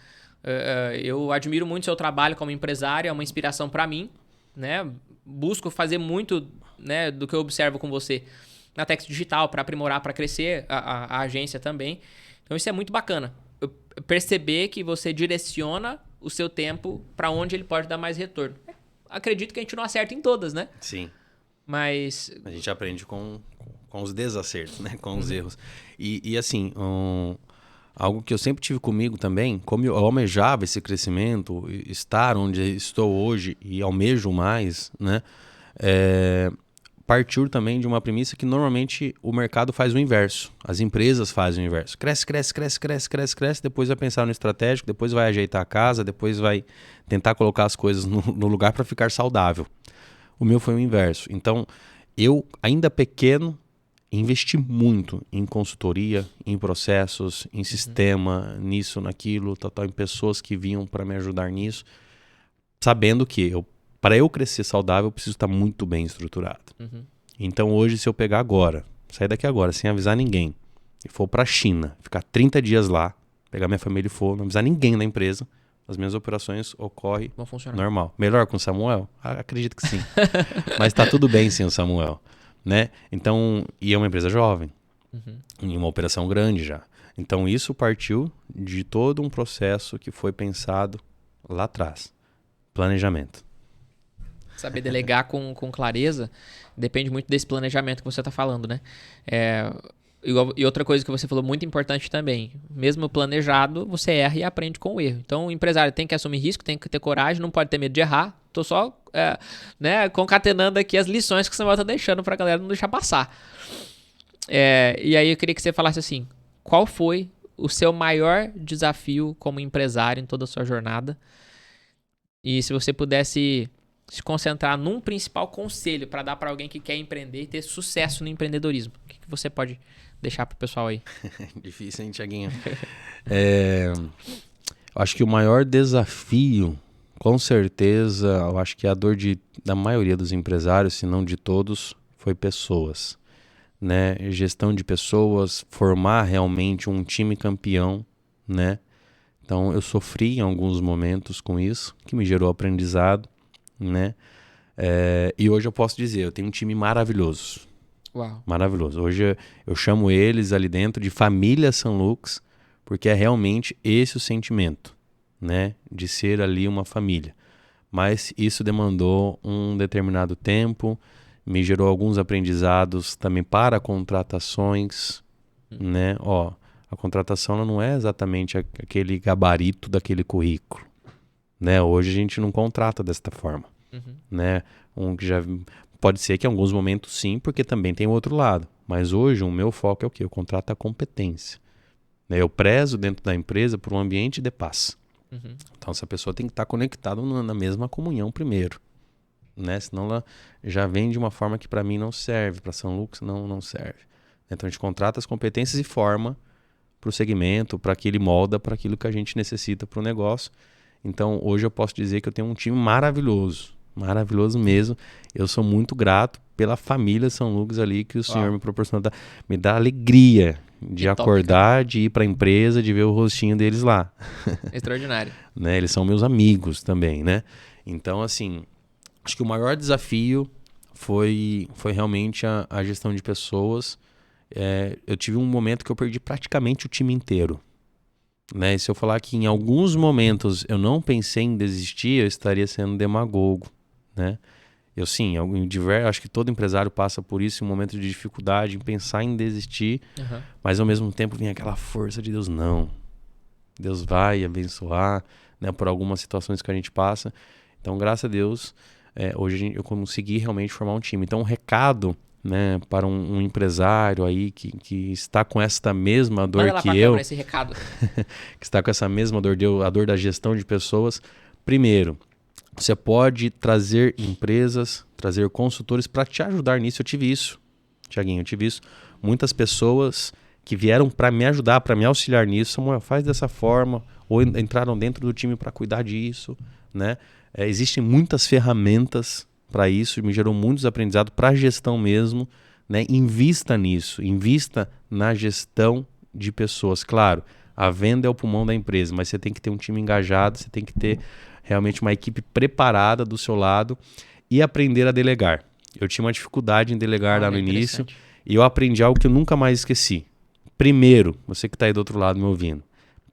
Eu admiro muito o seu trabalho como empresário, é uma inspiração para mim, né? Busco fazer muito, né, do que eu observo com você na Tex Digital para aprimorar, para crescer a agência também. Então isso é muito bacana. Eu perceber que você direciona o seu tempo para onde ele pode dar mais retorno. Acredito que a gente não acerta em todas, né? Sim. Mas a gente aprende com os desacertos, né? Com os erros. E assim, algo que eu sempre tive comigo também, como eu almejava esse crescimento, estar onde estou hoje e almejo mais, né? Partiu também de uma premissa que normalmente o mercado faz o inverso. As empresas fazem o inverso. Cresce, depois vai pensar no estratégico, depois vai ajeitar a casa, depois vai tentar colocar as coisas no lugar para ficar saudável. O meu foi o inverso. Então, eu, ainda pequeno, investi muito em consultoria, em processos, em sistema, nisso, naquilo, em pessoas que vinham para me ajudar nisso, sabendo que para eu crescer saudável, eu preciso estar muito bem estruturado. Então hoje, se eu pegar agora, sair daqui agora, sem avisar ninguém, e for para a China, ficar 30 dias lá, pegar minha família e for, não avisar ninguém da empresa, as minhas operações ocorrem normal. Melhor com o Samuel? Acredito que sim. Mas está tudo bem sem o Samuel. Né? Então, e é uma empresa jovem, em uma operação grande já. Então isso partiu de todo um processo que foi pensado lá atrás. Planejamento. Saber delegar com clareza depende muito desse planejamento que você está falando, né? E outra coisa que você falou muito importante também, mesmo planejado, você erra e aprende com o erro. Então o empresário tem que assumir risco, tem que ter coragem, não pode ter medo de errar. Tô só concatenando aqui as lições que o Samuel tá deixando pra galera não deixar passar. E aí eu queria que você falasse assim, qual foi o seu maior desafio como empresário em toda a sua jornada? E se você pudesse se concentrar num principal conselho para dar para alguém que quer empreender e ter sucesso no empreendedorismo, o que você pode deixar pro pessoal aí? Difícil, hein, Thiaguinho? Acho que o maior desafio, com certeza, eu acho que a dor da maioria dos empresários, se não de todos, foi pessoas. Né? Gestão de pessoas, formar realmente um time campeão, né? Então eu sofri em alguns momentos com isso, que me gerou aprendizado, né? E hoje eu posso dizer, eu tenho um time maravilhoso. Uau. Maravilhoso. Hoje eu chamo eles ali dentro de família Sanlux, porque é realmente esse o sentimento, né? De ser ali uma família. Mas isso demandou um determinado tempo, me gerou alguns aprendizados também para contratações, né? A contratação ela não é exatamente aquele gabarito daquele currículo, né? Hoje a gente não contrata desta forma, né? Que já pode ser que em alguns momentos sim, porque também tem o outro lado. Mas hoje o meu foco é o quê? Eu contrato a competência, né? Eu prezo dentro da empresa por um ambiente de paz. Então essa pessoa tem que estar conectada na mesma comunhão primeiro, né? Senão ela já vem de uma forma que para mim não serve, para Sanlux não serve. Então a gente contrata as competências e forma para o segmento, para que ele molda para aquilo que a gente necessita para o negócio. Então hoje eu posso dizer que eu tenho um time maravilhoso mesmo. Eu sou muito grato pela família Sanlux ali que o senhor me proporcionou, me dá alegria de acordar, de ir para a empresa, de ver o rostinho deles lá. Extraordinário. Né? Eles são meus amigos também, né? Então assim, acho que o maior desafio foi realmente a gestão de pessoas. Eu tive um momento que eu perdi praticamente o time inteiro, né? E se eu falar que em alguns momentos eu não pensei em desistir, eu estaria sendo demagogo, né? Acho que todo empresário passa por isso, um momento de dificuldade em pensar em desistir, mas ao mesmo tempo vem aquela força de Deus, não. Deus vai abençoar, né? Por algumas situações que a gente passa. Então, graças a Deus, hoje eu consegui realmente formar um time. Então, um recado, né, para um empresário aí que está com essa mesma dor que eu, esse recado. que está com essa mesma dor, a dor da gestão de pessoas. Primeiro, você pode trazer empresas, trazer consultores para te ajudar nisso. Eu tive isso, Thiaguinho, Muitas pessoas que vieram para me ajudar, para me auxiliar nisso. Samuel, faz dessa forma, ou entraram dentro do time para cuidar disso, né? Existem muitas ferramentas para isso, me gerou muitos aprendizados para gestão mesmo, né? Invista nisso, invista na gestão de pessoas. Claro, a venda é o pulmão da empresa, mas você tem que ter um time engajado, você tem que ter realmente uma equipe preparada do seu lado e aprender a delegar. Eu tinha uma dificuldade em delegar lá no início e eu aprendi algo que eu nunca mais esqueci. Primeiro, você que está aí do outro lado me ouvindo,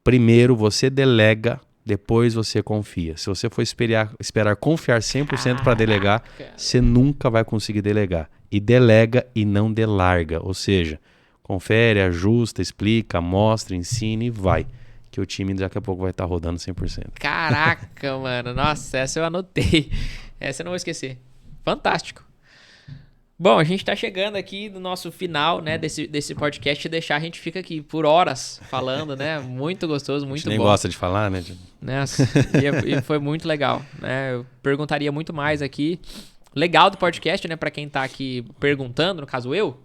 primeiro você delega, depois você confia. Se você for esperar confiar 100% para delegar, você nunca vai conseguir delegar. E delega e não delarga. Ou seja, confere, ajusta, explica, mostra, ensina e vai. Que o time daqui a pouco vai estar rodando 100%. Caraca, mano. Nossa, essa eu anotei. Essa eu não vou esquecer. Fantástico. Bom, a gente tá chegando aqui no nosso final, né, desse podcast. Deixar a gente fica aqui por horas falando, né? Muito gostoso, muito bom. A gente nem gosta de falar, né? E foi muito legal, né? Eu perguntaria muito mais aqui. Legal do podcast, né, pra quem tá aqui perguntando, no caso eu,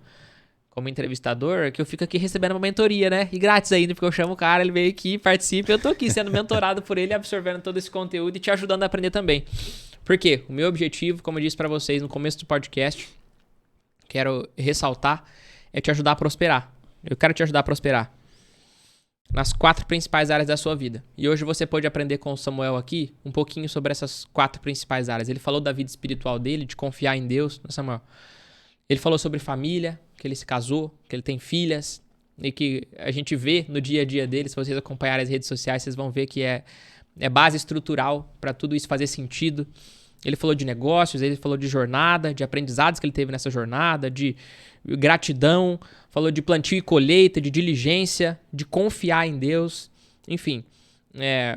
como entrevistador, que eu fico aqui recebendo uma mentoria, né? E grátis ainda, porque eu chamo o cara, ele veio aqui, participa, e eu tô aqui sendo mentorado por ele, absorvendo todo esse conteúdo e te ajudando a aprender também. Por quê? O meu objetivo, como eu disse pra vocês no começo do podcast, quero ressaltar, é te ajudar a prosperar. Eu quero te ajudar a prosperar nas 4 principais áreas da sua vida. E hoje você pode aprender com o Samuel aqui um pouquinho sobre essas 4 principais áreas. Ele falou da vida espiritual dele, de confiar em Deus, né, Samuel? Ele falou sobre família, que ele se casou, que ele tem filhas, e que a gente vê no dia a dia dele, se vocês acompanharem as redes sociais, vocês vão ver que é base estrutural para tudo isso fazer sentido. Ele falou de negócios, ele falou de jornada, de aprendizados que ele teve nessa jornada, de gratidão, falou de plantio e colheita, de diligência, de confiar em Deus. Enfim,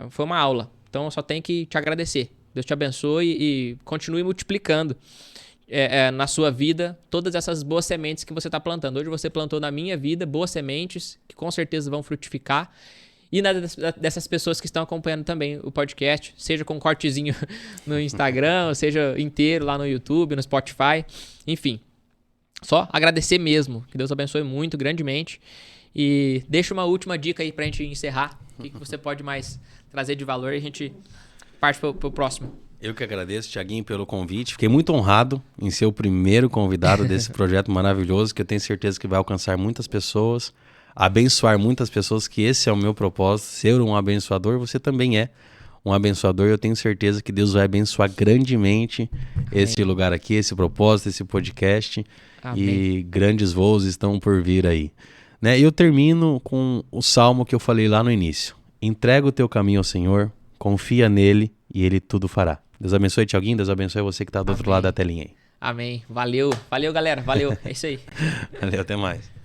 foi uma aula. Então eu só tenho que te agradecer. Deus te abençoe e continue multiplicando na sua vida todas essas boas sementes que você está plantando. Hoje você plantou na minha vida boas sementes que com certeza vão frutificar. E dessas pessoas que estão acompanhando também o podcast, seja com um cortezinho no Instagram, seja inteiro lá no YouTube, no Spotify, enfim. Só agradecer mesmo, que Deus abençoe muito, grandemente. E deixa uma última dica aí pra gente encerrar. O que você pode mais trazer de valor e a gente parte pro próximo. Eu que agradeço, Thiaguinho, pelo convite. Fiquei muito honrado em ser o primeiro convidado desse projeto maravilhoso, que eu tenho certeza que vai alcançar muitas pessoas, abençoar muitas pessoas, que esse é o meu propósito, ser um abençoador. Você também é um abençoador. Eu tenho certeza que Deus vai abençoar grandemente esse lugar aqui, esse propósito, esse podcast. Amém. E grandes voos estão por vir aí. Né? E eu termino com o salmo que eu falei lá no início. Entrega o teu caminho ao Senhor, confia nele e ele tudo fará. Deus abençoe, Thiaguinho. Deus abençoe você que está do outro lado da telinha aí. Amém. Valeu. Valeu, galera. Valeu. É isso aí. Valeu, até mais.